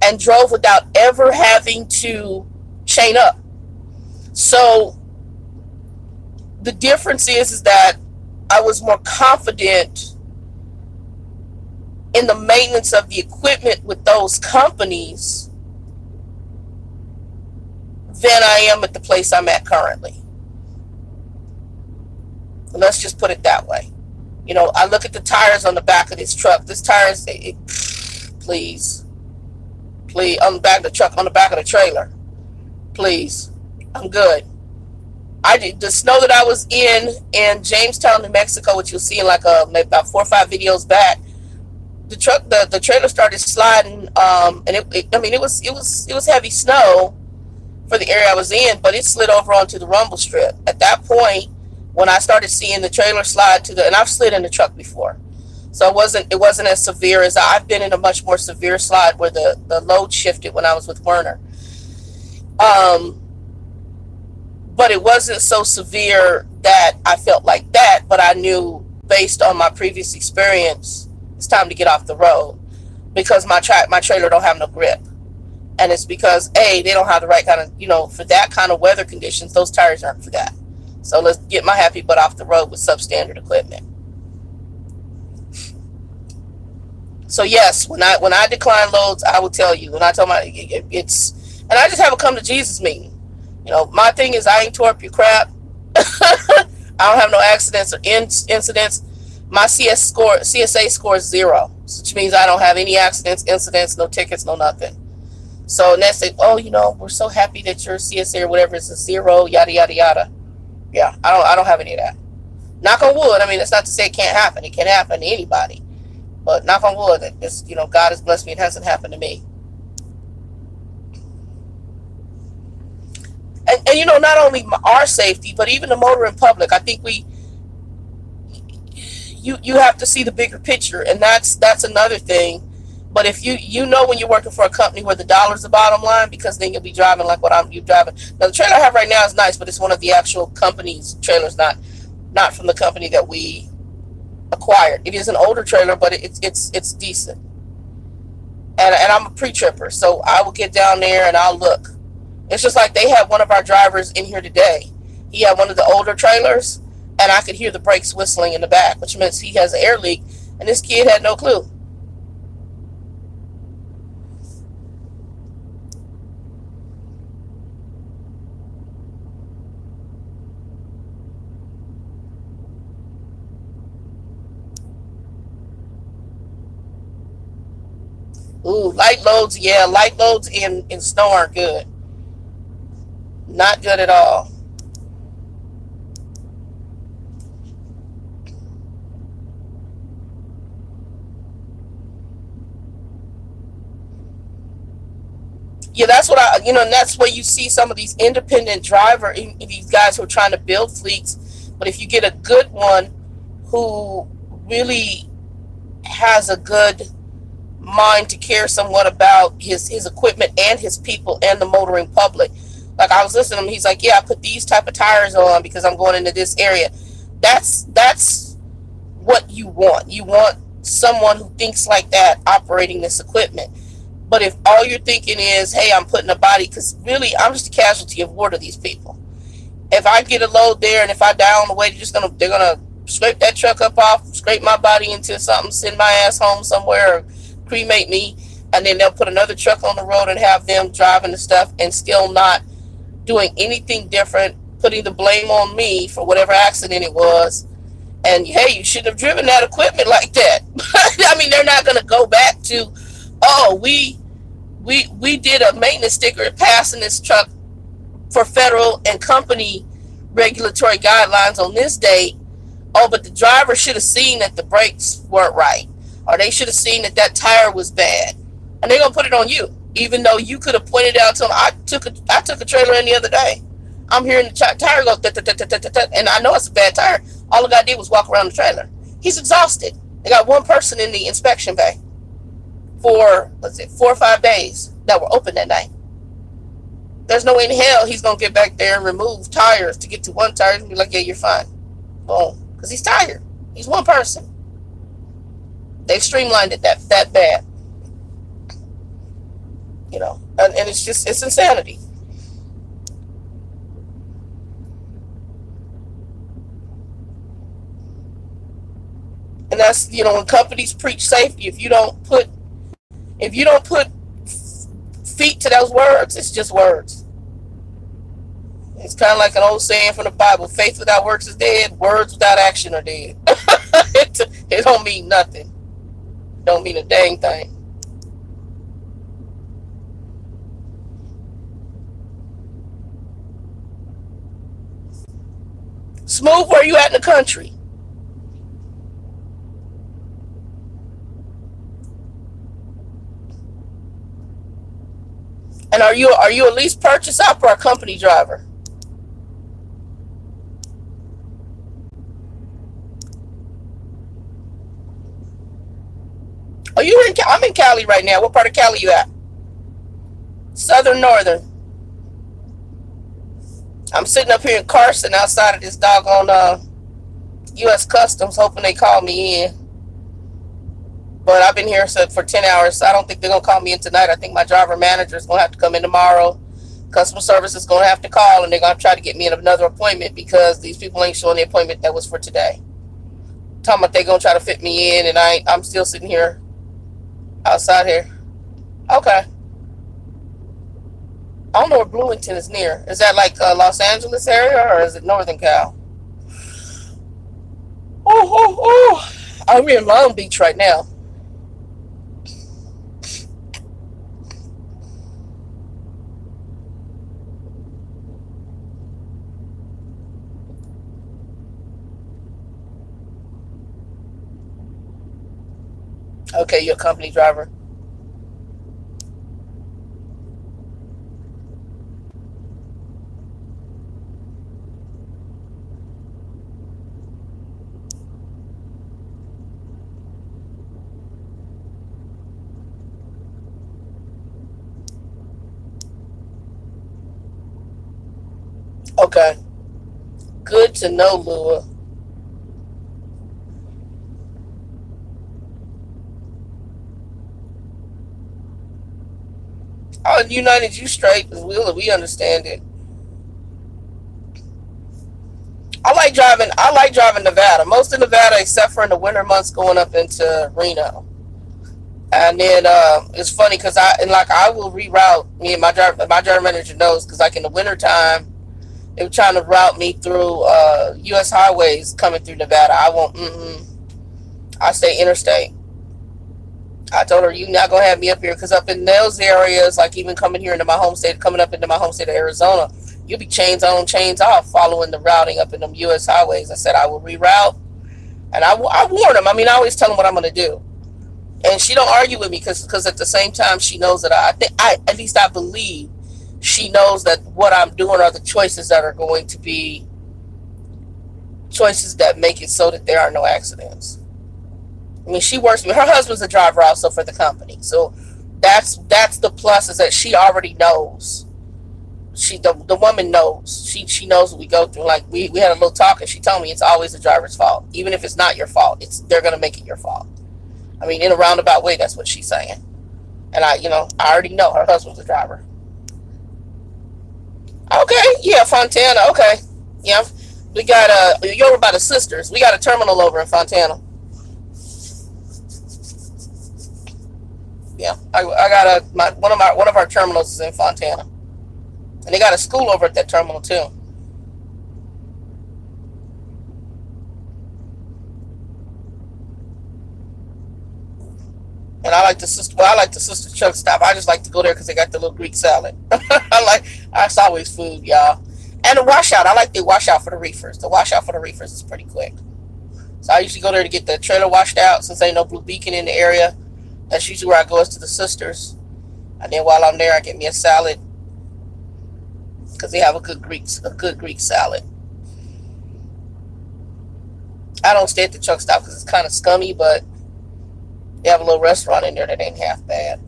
and drove without ever having to chain up. So the difference is that I was more confident in the maintenance of the equipment with those companies than I am at the place I'm at currently. Let's just put it that way. You know, I look at the tires on the back of this truck. This tire is, please, on the back of the truck, on the back of the trailer. Please, I'm good. The snow that I was in Jamestown, New Mexico, which you'll see in like maybe about 4 or 5 videos back, the trailer started sliding, and it was heavy snow for the area I was in, but it slid over onto the rumble strip. At that point, when I started seeing the trailer slide and I've slid in the truck before, so it wasn't as severe as I've been in a much more severe slide where the load shifted when I was with Werner. But it wasn't so severe that I felt like that, but I knew based on my previous experience, it's time to get off the road because my trailer don't have no grip. And it's because, A, they don't have the right kind of, for that kind of weather conditions, those tires aren't for that. So let's get my happy butt off the road with substandard equipment. So yes, when I decline loads, I will tell you. And I tell and I just have a come to Jesus meeting. My thing is I ain't tore up your crap. I don't have no accidents or incidents. My CSA score is 0, which means I don't have any accidents, incidents, no tickets, no nothing. So and they say, oh, we're so happy that your CSA or whatever is a 0, yada yada yada. Yeah, I don't have any of that. Knock on wood. I mean, that's not to say it can't happen. It can happen to anybody. But knock on wood, it's, God has blessed me. It hasn't happened to me. And not only our safety, but even the motoring public. I think you have to see the bigger picture, and that's another thing But if you know when you're working for a company where the dollar's the bottom line, because then you'll be driving like what you driving. Now the trailer I have right now is nice, but it's one of the actual company's trailers, not from the company that we acquired. It is an older trailer, but it's decent. And I'm a pre-tripper, so I will get down there and I'll look. It's just like they had one of our drivers in here today. He had one of the older trailers, and I could hear the brakes whistling in the back, which means he has an air leak, and this kid had no clue. Ooh, light loads, yeah, light loads in snow aren't good. Not good at all. Yeah, that's what and that's where you see some of these independent these guys who are trying to build fleets. But if you get a good one who really has a good mind to care somewhat about his equipment and his people and the motoring public. Like I was listening to him, he's like, yeah, I put these type of tires on because I'm going into this area. That's what you want. You want someone who thinks like that operating this equipment. But if all you're thinking is, hey, I'm putting a body, because really I'm just a casualty of war to these people. If I get a load there and if I die on the way, they're gonna scrape that truck up off, scrape my body into something, send my ass home somewhere, or cremate me, and then they'll put another truck on the road and have them driving the stuff and still not doing anything different, putting the blame on me for whatever accident it was. And hey, you shouldn't have driven that equipment like that. I mean, they're not going to go back to, oh, we did a maintenance sticker passing this truck for federal and company regulatory guidelines on this date. Oh, but the driver should have seen that the brakes weren't right, or they should have seen that that tire was bad, and they're gonna put it on you, even though you could have pointed out to them. I took a trailer in the other day. I'm hearing the tire go, and I know it's a bad tire. All the guy did was walk around the trailer. He's exhausted. They got one person in the inspection bay for 4 or 5 days that were open that night. There's no way in hell he's gonna get back there and remove tires to get to one tire and be like, yeah, you're fine. Boom. Because he's tired. He's one person. They've streamlined it that bad. You know, and it's insanity. And that's, you know, when companies preach safety, if you don't put feet to those words, it's just words. It's kind of like an old saying from the Bible: faith without works is dead, words without action are dead. It don't mean nothing. Don't mean a dang thing. Smooth, where you at in the country? And are you a lease purchase op or a company driver? Are you in? I'm in Cali right now. What part of Cali you at? Southern, northern. I'm sitting up here in Carson outside of this doggone U.S. Customs, hoping they call me in. But I've been here for 10 hours, so I don't think they're going to call me in tonight. I think my driver manager is going to have to come in tomorrow. Customer service is going to have to call, and they're going to try to get me in another appointment because these people ain't showing the appointment that was for today. Talking about they're going to try to fit me in, and I'm still sitting here outside here. Okay. I don't know where Bloomington is near. Is that like Los Angeles area, or is it Northern Cal? Oh. I'm in Long Beach right now. Okay, you're a company driver. Okay. Good to know, Lua. Oh, United, you straight. We understand it. I like driving Nevada. Most of Nevada, except for in the winter months, going up into Reno. And then it's funny because I will reroute. Me and my driver manager knows, because like in the winter time, they were trying to route me through U.S. highways coming through Nevada. I won't. I stay interstate. I told her, you're not gonna have me up here, because up in those areas, like even coming here into my home state, coming up into my home state of Arizona, you'll be chains on, chains off, following the routing up in them U.S. highways. I said I will reroute, and I warn them. I mean, I always tell them what I'm gonna do. And she don't argue with me, because at the same time she knows that at least I believe she knows that what I'm doing are the choices that are going to be choices that make it so that there are no accidents. I mean, she works with her husband's a driver also for the company, so that's the plus, is that she already knows. The woman knows. She knows what we go through. Like we had a little talk, and she told me it's always the driver's fault, even if it's not your fault. They're gonna make it your fault. I mean, in a roundabout way, that's what she's saying. And I already know her husband's a driver. Okay, yeah, Fontana. Okay, yeah, we got you're over by the sisters. We got a terminal over in Fontana. Yeah, I got one of our terminals is in Fontana, and they got a school over at that terminal too. And I like the sister truck stop. I just like to go there because they got the little Greek salad. That's always food, y'all. And the washout. I like the washout for the reefers. The washout for the reefers is pretty quick. So I usually go there to get the trailer washed out, since ain't no Blue Beacon in the area. That's usually where I go, is to the sisters. And then while I'm there, I get me a salad, because they have a good Greek salad. I don't stay at the truck stop because it's kind of scummy, but they have a little restaurant in there that ain't half bad.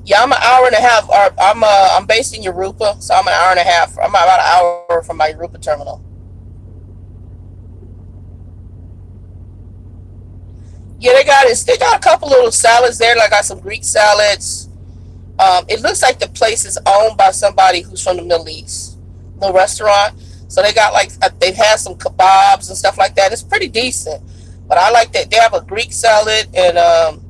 Yeah, I'm an hour and a half. I'm based in Europa, so I'm an hour and a half. I'm about an hour from my Europa terminal. Yeah, they got a couple little salads there. Like, I got some Greek salads. It looks like the place is owned by somebody who's from the Middle East. Little restaurant. So they got they've had some kebabs and stuff like that. It's pretty decent. But I like that they have a Greek salad, and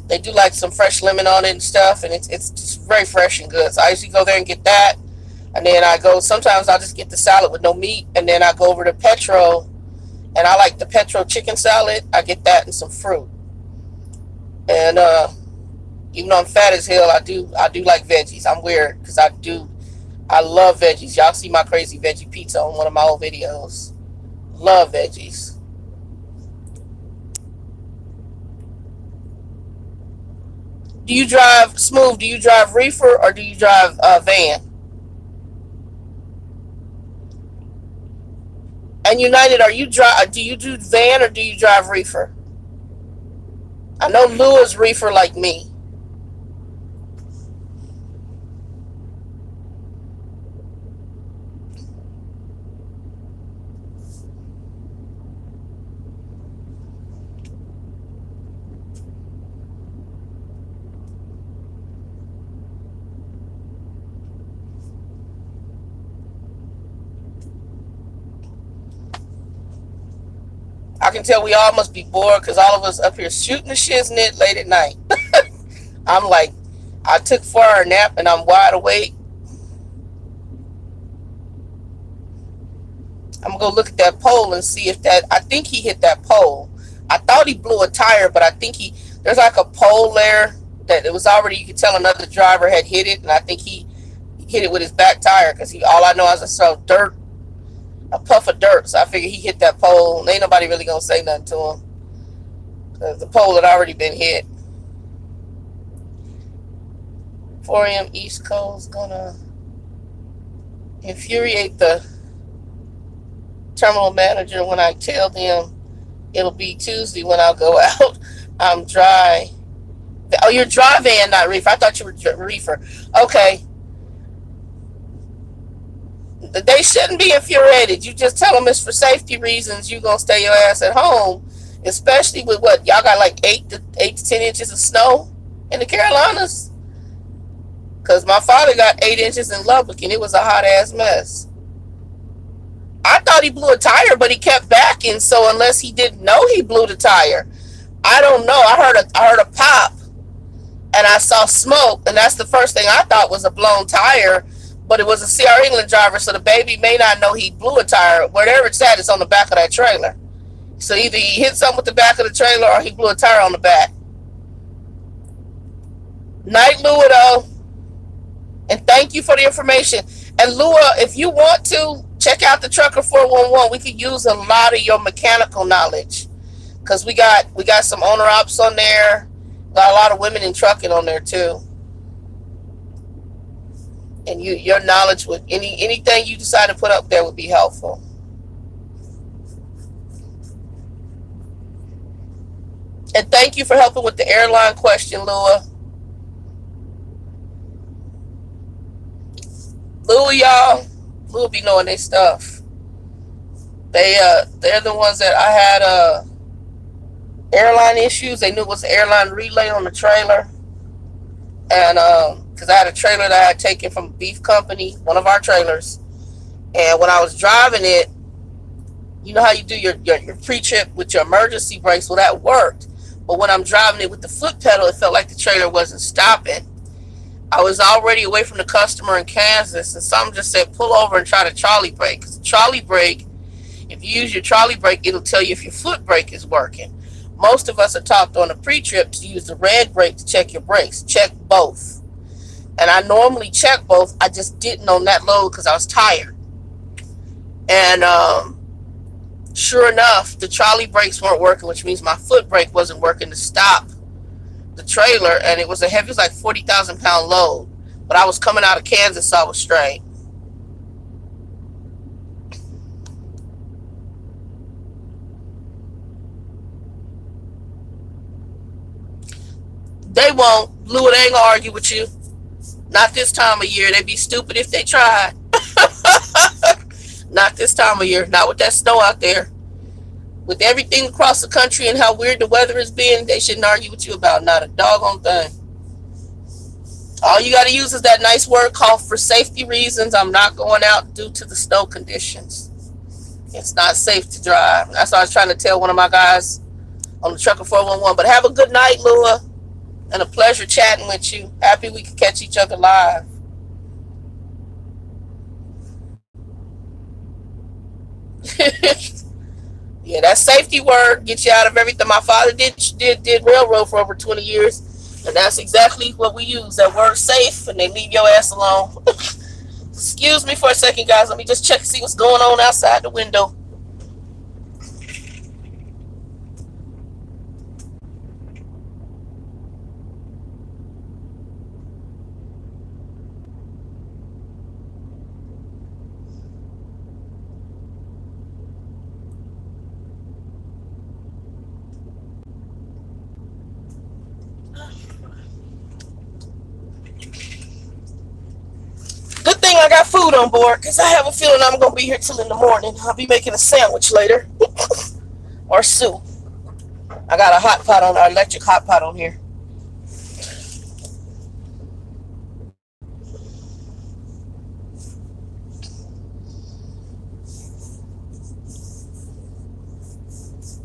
they do like some fresh lemon on it and stuff, and it's just very fresh and good. So I usually go there and get that, and then sometimes I'll just get the salad with no meat, and then I go over to Petro, and I like the Petro chicken salad. I get that and some fruit. And even though I'm fat as hell, I do like veggies. I'm weird because I love veggies. Y'all see my crazy veggie pizza on one of my old videos. Love veggies. Do you drive Smooth? Do you drive reefer or do you drive van? And United, do you do van or do you drive reefer? I know Lua's reefer like me. I can tell we all must be bored because all of us up here shooting the shiznit late at night. I'm like, I took 4-hour nap and I'm wide awake. I'm going to go look at that pole and see if I think he hit that pole. I thought he blew a tire, but I think there's like a pole there that it was already, you could tell another driver had hit it, and I think he hit it with his back tire, because all I know is I saw dirt, a puff of dirt, so I figured he hit that pole, and ain't nobody really gonna say nothing to him. The pole had already been hit. 4 a.m. East Coast gonna infuriate the terminal manager when I tell them It'll be Tuesday when I'll go out. I'm dry. Oh, you're dry van, not reefer. I thought you were reefer. Okay. They shouldn't be infuriated. You just tell them it's for safety reasons. You're going to stay your ass at home. Especially with what? Y'all got like 8 to 10 inches of snow in the Carolinas? Because my father got 8 inches in Lubbock, and it was a hot-ass mess. I thought he blew a tire, but he kept backing, so unless he didn't know he blew the tire, I don't know. I heard a pop, and I saw smoke, and that's the first thing I thought was a blown tire, but it was a CR England driver, so the baby may not know he blew a tire. Wherever it's at, it's on the back of that trailer. So either he hit something with the back of the trailer or he blew a tire on the back. Night, Lua, though. And thank you for the information. And Lua, if you want to, check out the TheTrucker411. We could use a lot of your mechanical knowledge. Because we got some owner ops on there. Got a lot of women in trucking on there too. And your knowledge with anything you decide to put up there would be helpful. And thank you for helping with the airline question, Lua. Lua, y'all. Lua be knowing their stuff. They're the ones that I had airline issues. They knew it was an airline relay on the trailer. And because I had a trailer that I had taken from a beef company, one of our trailers. And when I was driving it, you know how you do your pre-trip with your emergency brakes? Well, that worked. But when I'm driving it with the foot pedal, it felt like the trailer wasn't stopping. I was already away from the customer in Kansas, and something just said, pull over and try the trolley brake. Because the trolley brake, if you use your trolley brake, it'll tell you if your foot brake is working. Most of us are taught on a pre-trip to use the red brake to check your brakes. Check both. And I normally check both. I just didn't on that load because I was tired. And sure enough, the trolley brakes weren't working, which means my foot brake wasn't working to stop the trailer. And it was a heavy, it was like 40,000 pound load. But I was coming out of Kansas, so I was straight. They won't. Lou, they ain't gonna argue with you. Not this time of year. They'd be stupid if they tried. Not this time of year. Not with that snow out there. With everything across the country and how weird the weather has been, they shouldn't argue with you about not a doggone thing. All you got to use is that nice word called for safety reasons. I'm not going out due to the snow conditions. It's not safe to drive. That's what I was trying to tell one of my guys on the TheTrucker411. But have a good night, Lua. And a pleasure chatting with you. Happy we could catch each other live. Yeah, that safety word gets you out of everything. My father did railroad for over 20 years, and that's exactly what we use. That word safe, and they leave your ass alone. Excuse me for a second, guys. Let me just check and see what's going on outside the window. I got food on board because I have a feeling I'm going to be here till in the morning. I'll be making a sandwich later or soup. I got a hot pot on, our electric hot pot on here.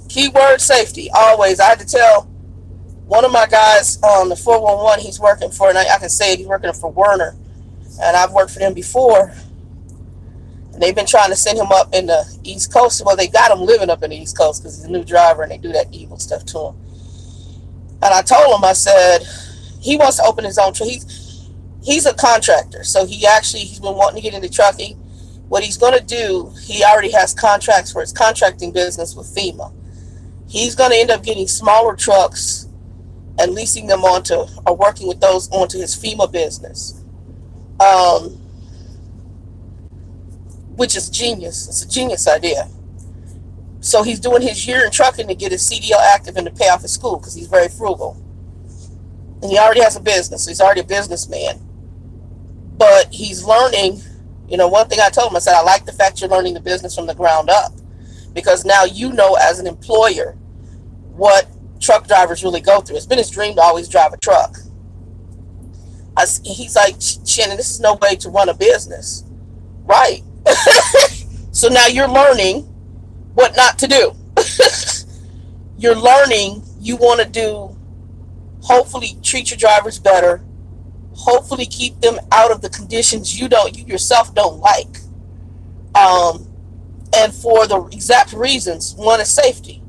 Keyword safety, always. I had to tell one of my guys on the 411, he's working for, and I can say it, he's working for Werner. And I've worked for them before. And they've been trying to send him up in the East Coast. Well, they got him living up in the East Coast because he's a new driver and they do that evil stuff to him. And I told him, I said, he wants to open his own truck. He's a contractor. So he's been wanting to get into trucking. What he's going to do, he already has contracts for his contracting business with FEMA. He's going to end up getting smaller trucks and leasing them onto, or working with those onto his FEMA business. Which is genius. It's a genius idea. So he's doing his year in trucking to get his CDL active and to pay off his school because he's very frugal. And he already has a business, so he's already a businessman. But he's learning, you know, one thing I told him, I said, I like the fact you're learning the business from the ground up. Because now you know as an employer what truck drivers really go through. It's been his dream to always drive a truck. He's like, Shannon, this is no way to run a business. Right. So now you're learning what not to do. You're learning you want to do, hopefully treat your drivers better, hopefully keep them out of the conditions you yourself don't like. And for the exact reasons, one is safety.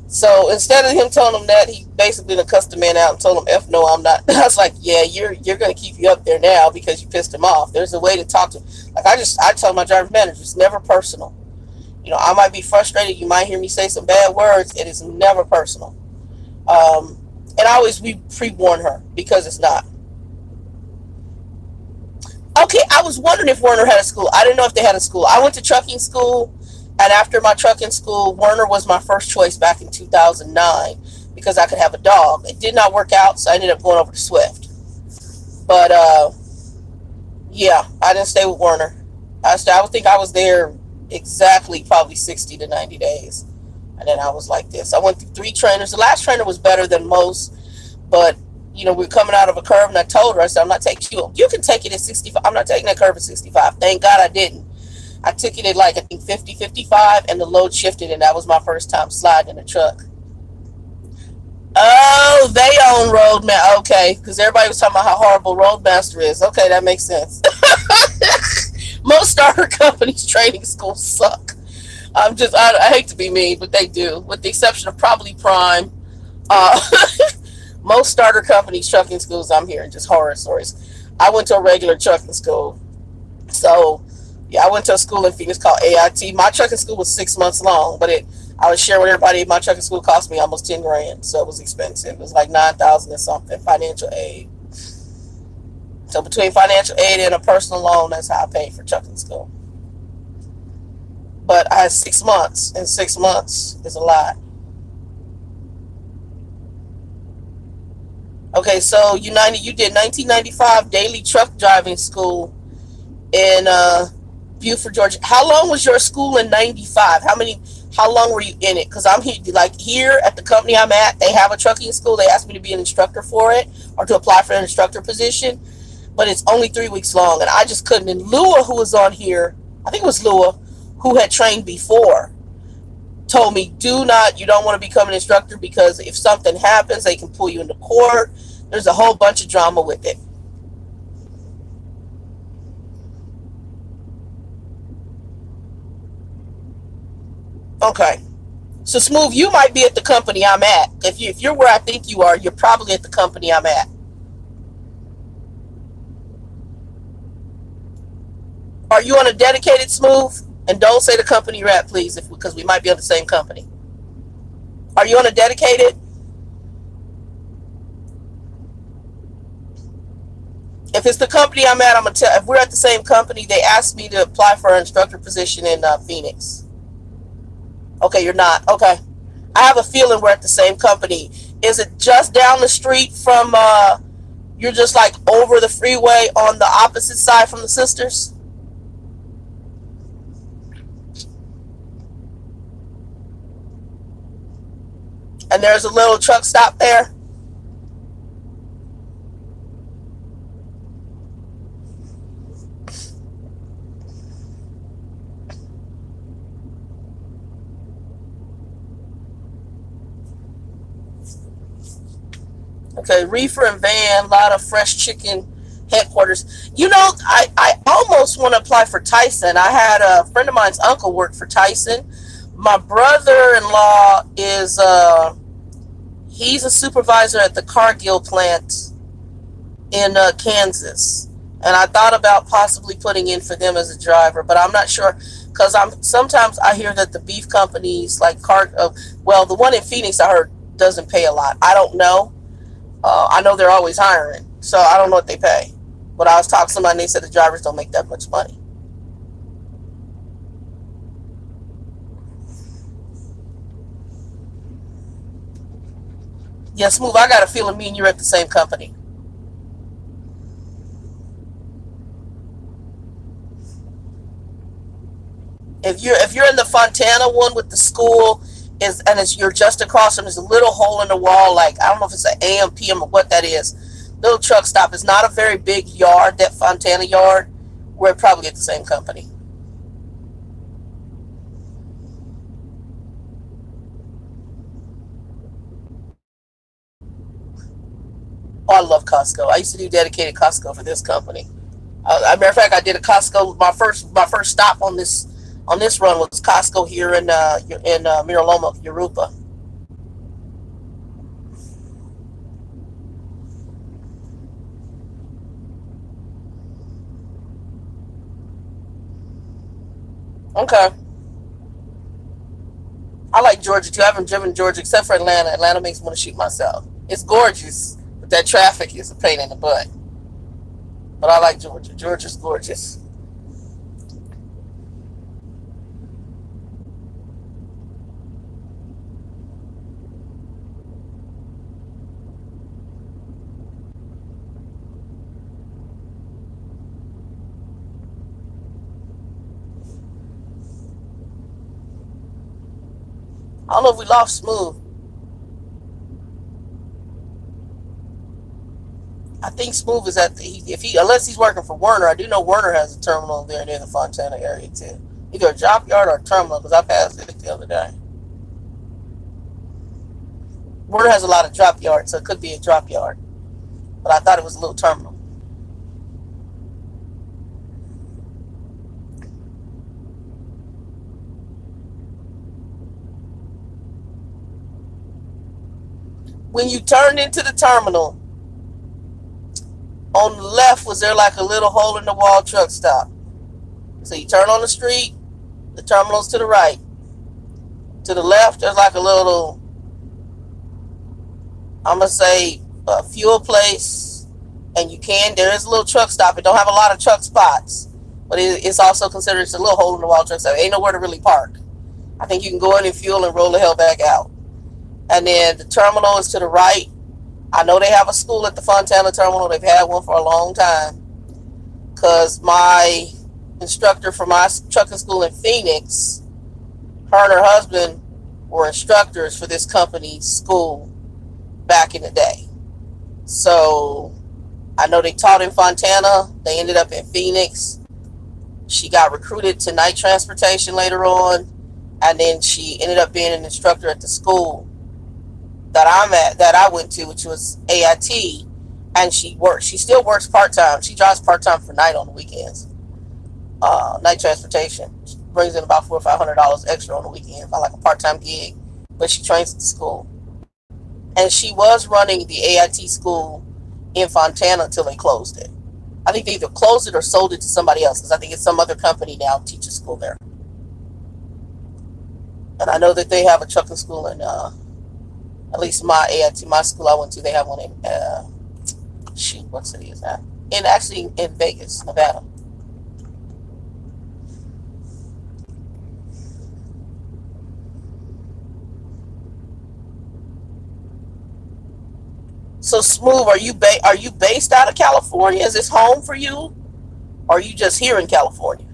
So instead of him telling him that, he basically cussed the man out and told him, F no, I'm not. I was like, yeah, you're going to keep you up there now because you pissed him off. There's a way to talk to him. Like I tell my driver manager, it's never personal. You know, I might be frustrated. You might hear me say some bad words. It is never personal. And we pre-warn her because it's not. Okay, I was wondering if Werner had a school. I didn't know if they had a school. I went to trucking school, and after my trucking school, Werner was my first choice back in 2009 because I could have a dog. It did not work out, so I ended up going over to Swift. But, yeah, I didn't stay with Werner. I would think I was there exactly probably 60 to 90 days. And then I was like this. I went through 3 trainers. The last trainer was better than most, but you know, we're coming out of a curve, and I told her, I said, I'm not taking you. You can take it at 65. I'm not taking that curve at 65. Thank God I didn't. I took it at like, I think 50, 55, and the load shifted, and that was my first time sliding in a truck. Oh, they own Roadmaster. Okay, because everybody was talking about how horrible Roadmaster is. Okay, that makes sense. Most starter companies' training schools suck. I hate to be mean, but they do, with the exception of probably Prime. Most starter companies' trucking schools, I'm hearing just horror stories. I went to a regular trucking school. So, yeah, I went to a school in Phoenix called AIT. My trucking school was 6 months long, but I was sharing with everybody, my trucking school cost me almost 10 grand, so it was expensive. It was like 9,000 or something, financial aid. So between financial aid and a personal loan, that's how I paid for trucking school. But I had 6 months, and 6 months is a lot. Okay, so you did 1995 daily truck driving school in Buford, Georgia. How long was your school in 95? How long were you in it? Because I'm here at the company I'm at, they have a trucking school. They asked me to be an instructor for it or to apply for an instructor position, but it's only 3 weeks long, and I just couldn't. And Lua, who was on here, I think it was Lua, who had trained before, told me, you don't want to become an instructor because if something happens, they can pull you into court. There's a whole bunch of drama with it. Okay. So Smooth, you might be at the company I'm at. If you're where I think you are, you're probably at the company I'm at. Are you on a dedicated, Smooth? And don't say the company you're at, please, because we might be on the same company. Are you on a dedicated? If it's the company I'm at, I'm going to tell. If we're at the same company, they asked me to apply for an instructor position in Phoenix. Okay, you're not. Okay. I have a feeling we're at the same company. Is it just down the street from, you're just like over the freeway on the opposite side from the sisters? And there's a little truck stop there? Okay, reefer and van, a lot of fresh chicken headquarters. You know, I almost want to apply for Tyson. I had a friend of mine's uncle work for Tyson. My brother-in-law is, he's a supervisor at the Cargill plant in Kansas. And I thought about possibly putting in for them as a driver, but I'm not sure. Because sometimes I hear that the beef companies, like well, the one in Phoenix I heard doesn't pay a lot. I don't know. I know they're always hiring, so I don't know what they pay. But I was talking to somebody, and they said the drivers don't make that much money. Yeah, Smooth, I got a feeling me and you're at the same company. If you're in the Fontana one with the school, you're just across from, there's a little hole in the wall, like I don't know if it's an AM, PM, or what that is. Little truck stop. It's not a very big yard, that Fontana yard. We're probably at the same company. Oh, I love Costco. I used to do dedicated Costco for this company. As a matter of fact, I did a Costco. My first stop on this run was Costco here in Mira Loma, Yoruba. Okay. I like Georgia too. I haven't driven Georgia except for Atlanta. Atlanta makes me want to shoot myself. It's gorgeous, but that traffic is a pain in the butt. But I like Georgia. Georgia's gorgeous. I don't know if we lost Smooth. I think Smooth is at unless he's working for Werner. I do know Werner has a terminal there near the Fontana area too. Either a drop yard or a terminal, because I passed it the other day. Werner has a lot of drop yards, so it could be a drop yard. But I thought it was a little terminal. When you turned into the terminal, on the left, was there like a little hole in the wall truck stop? So you turn on the street, the terminal's to the right. To the left, there's like a little, I'm going to say, a fuel place. And there is a little truck stop. It don't have a lot of truck spots. But it's also considered it's a little hole in the wall truck stop. Ain't nowhere to really park. I think you can go in and fuel and roll the hell back out. And then the terminal is to the right. I know they have a school at the Fontana terminal. They've had one for a long time. Because my instructor for my trucking school in Phoenix, her and her husband were instructors for this company's school back in the day. So I know they taught in Fontana. They ended up in Phoenix. She got recruited to night transportation later on. And then she ended up being an instructor at the school that I went to, which was AIT, and she still works part-time. She drives part-time for night on the weekends. Night transportation. She brings in about $400 or $500 extra on the weekend by like a part-time gig, but she trains at the school. And she was running the AIT school in Fontana until they closed it. I think they either closed it or sold it to somebody else, because I think it's some other company now teaches school there. And I know that they have a trucking school in at least my AIT, my school I went to, they have one in, what city is that? Actually in Vegas, Nevada. So Smooth, are you based out of California? Is this home for you? Or are you just here in California?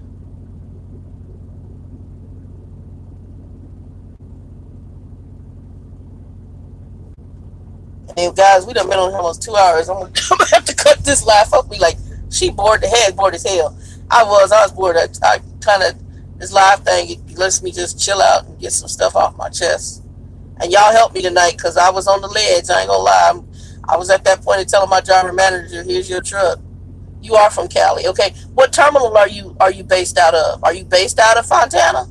And guys, we done been on here almost 2 hours. I'm gonna have to cut this laugh up. Be like, she bored as hell. I was bored. I kind of, this live thing, it lets me just chill out and get some stuff off my chest. And y'all helped me tonight, because I was on the ledge. I ain't gonna lie. I was at that point of telling my driver manager, here's your truck. You are from Cali. Okay. What terminal are you based out of? Are you based out of Fontana?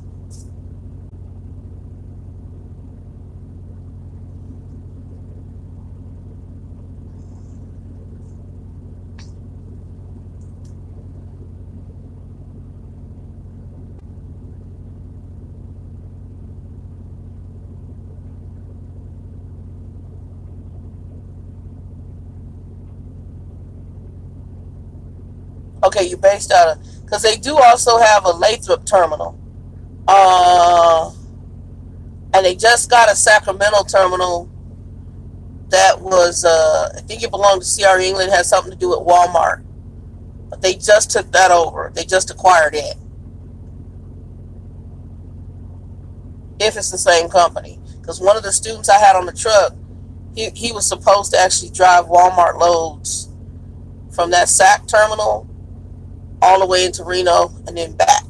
Okay, you're based out of, because they do also have a Lathrop terminal. And they just got a Sacramento terminal that was, I think it belonged to CR England, had something to do with Walmart. But they just took that over. They just acquired it. If it's the same company. Because one of the students I had on the truck, he was supposed to actually drive Walmart loads from that SAC terminal all the way into Reno and then back.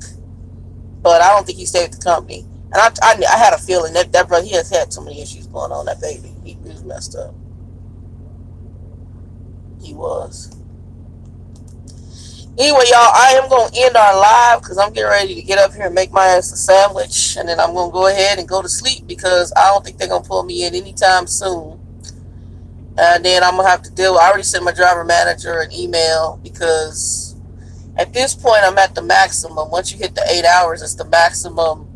But I don't think he stayed with the company. And I had a feeling that brother, he has had so many issues going on, that baby. He was messed up. He was. Anyway, y'all, I am going to end our live because I'm getting ready to get up here and make my ass a sandwich. And then I'm going to go ahead and go to sleep because I don't think they're going to pull me in anytime soon. And then I'm going to have to deal with, I already sent my driver manager an email because at this point I'm at the maximum. Once you hit the 8 hours, it's the maximum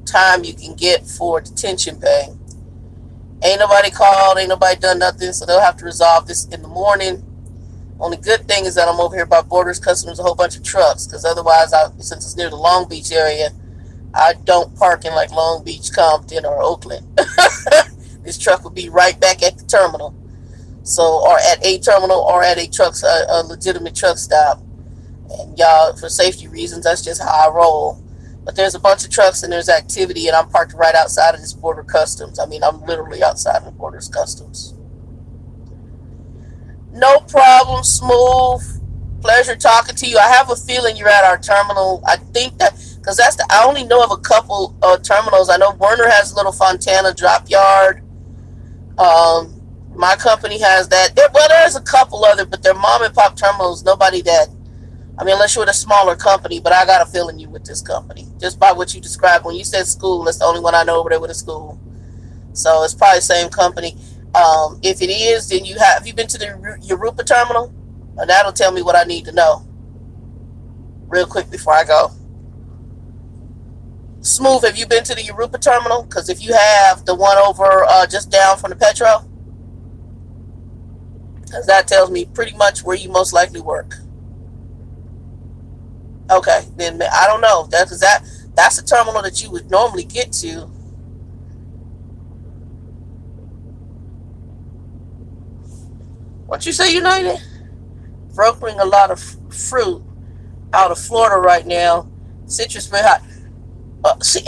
time you can get for detention pay. Ain't nobody called, ain't nobody done nothing, so they'll have to resolve this in the morning. Only good thing is that I'm over here by Borders Customs, a whole bunch of trucks, because otherwise, since it's near the Long Beach area, I don't park in like Long Beach, Compton, or Oakland. This truck would be right back at the terminal, or at a terminal, or at a legitimate truck stop. And y'all, for safety reasons, that's just how I roll. But there's a bunch of trucks and there's activity, and I'm parked right outside of this Border Customs. I mean, I'm literally outside of Borders Customs. No problem, Smooth. Pleasure talking to you. I have a feeling you're at our terminal. I think that, because I only know of a couple of terminals. I know Werner has a little Fontana drop yard. My company has that. There's a couple other, but they're mom and pop terminals. Nobody that, I mean, unless you're with a smaller company, but I got a feeling you with this company. Just by what you described. When you said school, that's the only one I know over there with a school. So it's probably the same company. If it is, then have you been to the Europa terminal? And that'll tell me what I need to know. Real quick before I go. Smooth, have you been to the Europa terminal? Because if you have, the one over just down from the Petro. Because that tells me pretty much where you most likely work. Okay, then I don't know. That's a terminal that you would normally get to. What you say, United? Brokering a lot of fruit out of Florida right now. Citrus very hot.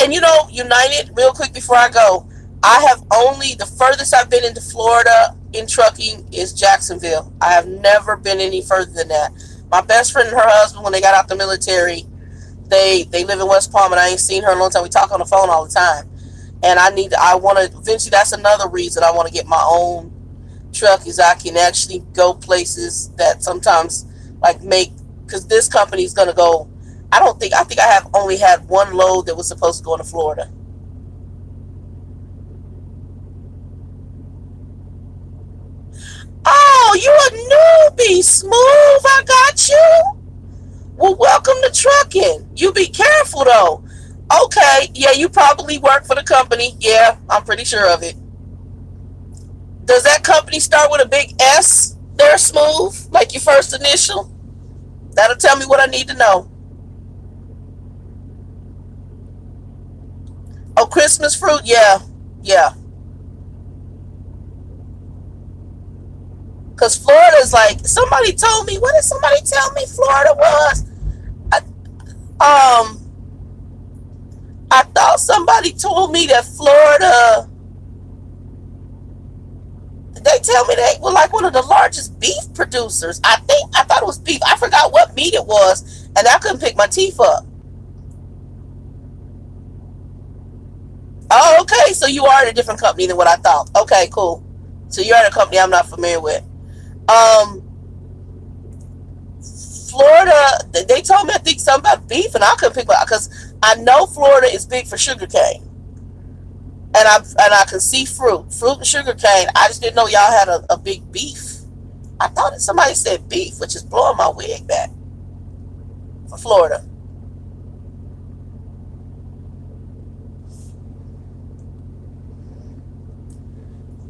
And you know, United, real quick before I go, the furthest I've been into Florida in trucking is Jacksonville. I have never been any further than that. My best friend and her husband, when they got out the military, they live in West Palm, and I ain't seen her in a long time. We talk on the phone all the time. And eventually, that's another reason I want to get my own truck, is I can actually go places that sometimes, because this company's going to go, I think I have only had one load that was supposed to go into Florida. Oh, you a newbie, Smooth. I got you. Well, welcome to trucking. You be careful, though. Okay, yeah, you probably work for the company. Yeah, I'm pretty sure of it. Does that company start with a big S there, Smooth? Like your first initial? That'll tell me what I need to know. Oh, Christmas fruit? Yeah. Because Florida is like, somebody told me, what did somebody tell me Florida was? I thought somebody told me that Florida, they tell me they were like one of the largest beef producers. I thought it was beef. I forgot what meat it was, and I couldn't pick my teeth up. Oh, okay, so you are at a different company than what I thought. Okay, cool. So you're at a company I'm not familiar with. Florida, they told me I think something about beef, and I couldn't pick up, because I know Florida is big for sugarcane, and I can see fruit and sugarcane. I just didn't know y'all had a big beef. I thought that somebody said beef, which is blowing my wig back for Florida.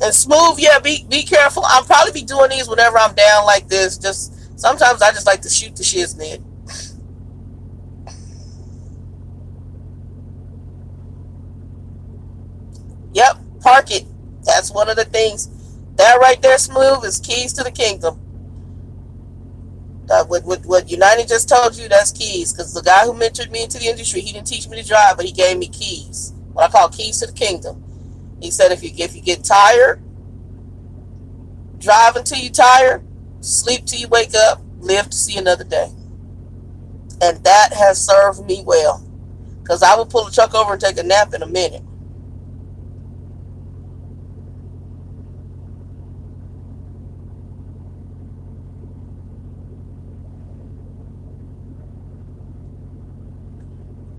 And Smooth, yeah, be careful. I'll probably be doing these whenever I'm down like this. Just sometimes I just like to shoot the shiznit. Yep, park it. That's one of the things. That right there, Smooth, is keys to the kingdom. What United just told you, that's keys. Because the guy who mentored me into the industry, he didn't teach me to drive, but he gave me keys. What I call keys to the kingdom. He said if you get tired, drive until you're tired, sleep till you wake up, live to see another day. And that has served me well. Because I will pull the truck over and take a nap in a minute.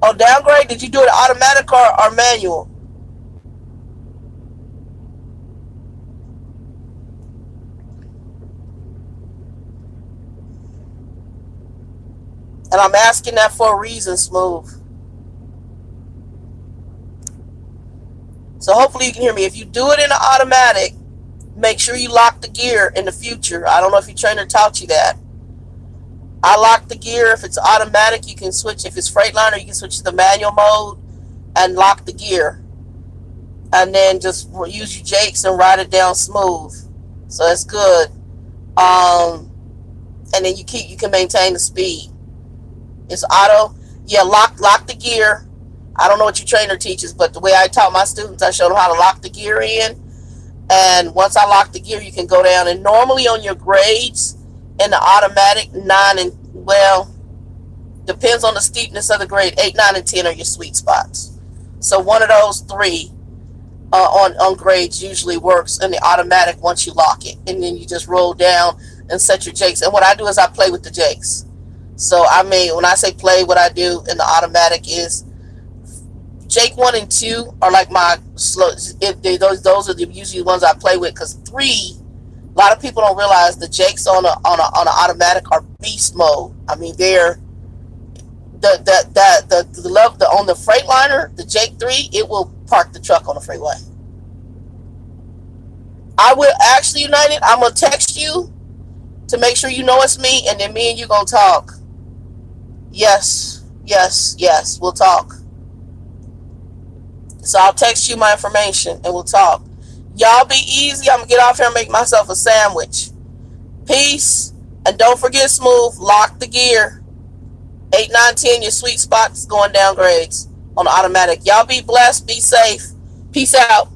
Oh, downgrade? Did you do it automatic or manual? And I'm asking that for a reason, Smooth. So hopefully you can hear me. If you do it in an automatic, make sure you lock the gear in the future. I don't know if your trainer taught you that. I lock the gear. If it's automatic, you can switch. If it's Freightliner, you can switch to the manual mode and lock the gear. And then just use your jakes and ride it down smooth. So that's good. And then you can maintain the speed. It's auto. Yeah, lock the gear. I don't know what your trainer teaches, but the way I taught my students, I showed them how to lock the gear in. And once I lock the gear, you can go down. And normally on your grades, in the automatic, 9 and, well, depends on the steepness of the grade, 8, 9, and 10 are your sweet spots. So one of those 3 on grades usually works in the automatic once you lock it. And then you just roll down and set your jakes. And what I do is I play with the jakes. So I mean, when I say play, what I do in the automatic is Jake 1 and 2 are like my slow. Those are the usually ones I play with, because 3. A lot of people don't realize the jakes on a automatic are beast mode. I mean, they're on the Freightliner, the Jake 3, it will park the truck on the freeway. I will actually, United, I'm gonna text you to make sure you know it's me, and then me and you gonna talk. Yes, we'll talk. So I'll text you my information and we'll talk. Y'all be easy. I'm going to get off here and make myself a sandwich. Peace. And don't forget, Smooth, lock the gear. 8, 9, 10, your sweet spot's going down grades on the automatic. Y'all be blessed. Be safe. Peace out.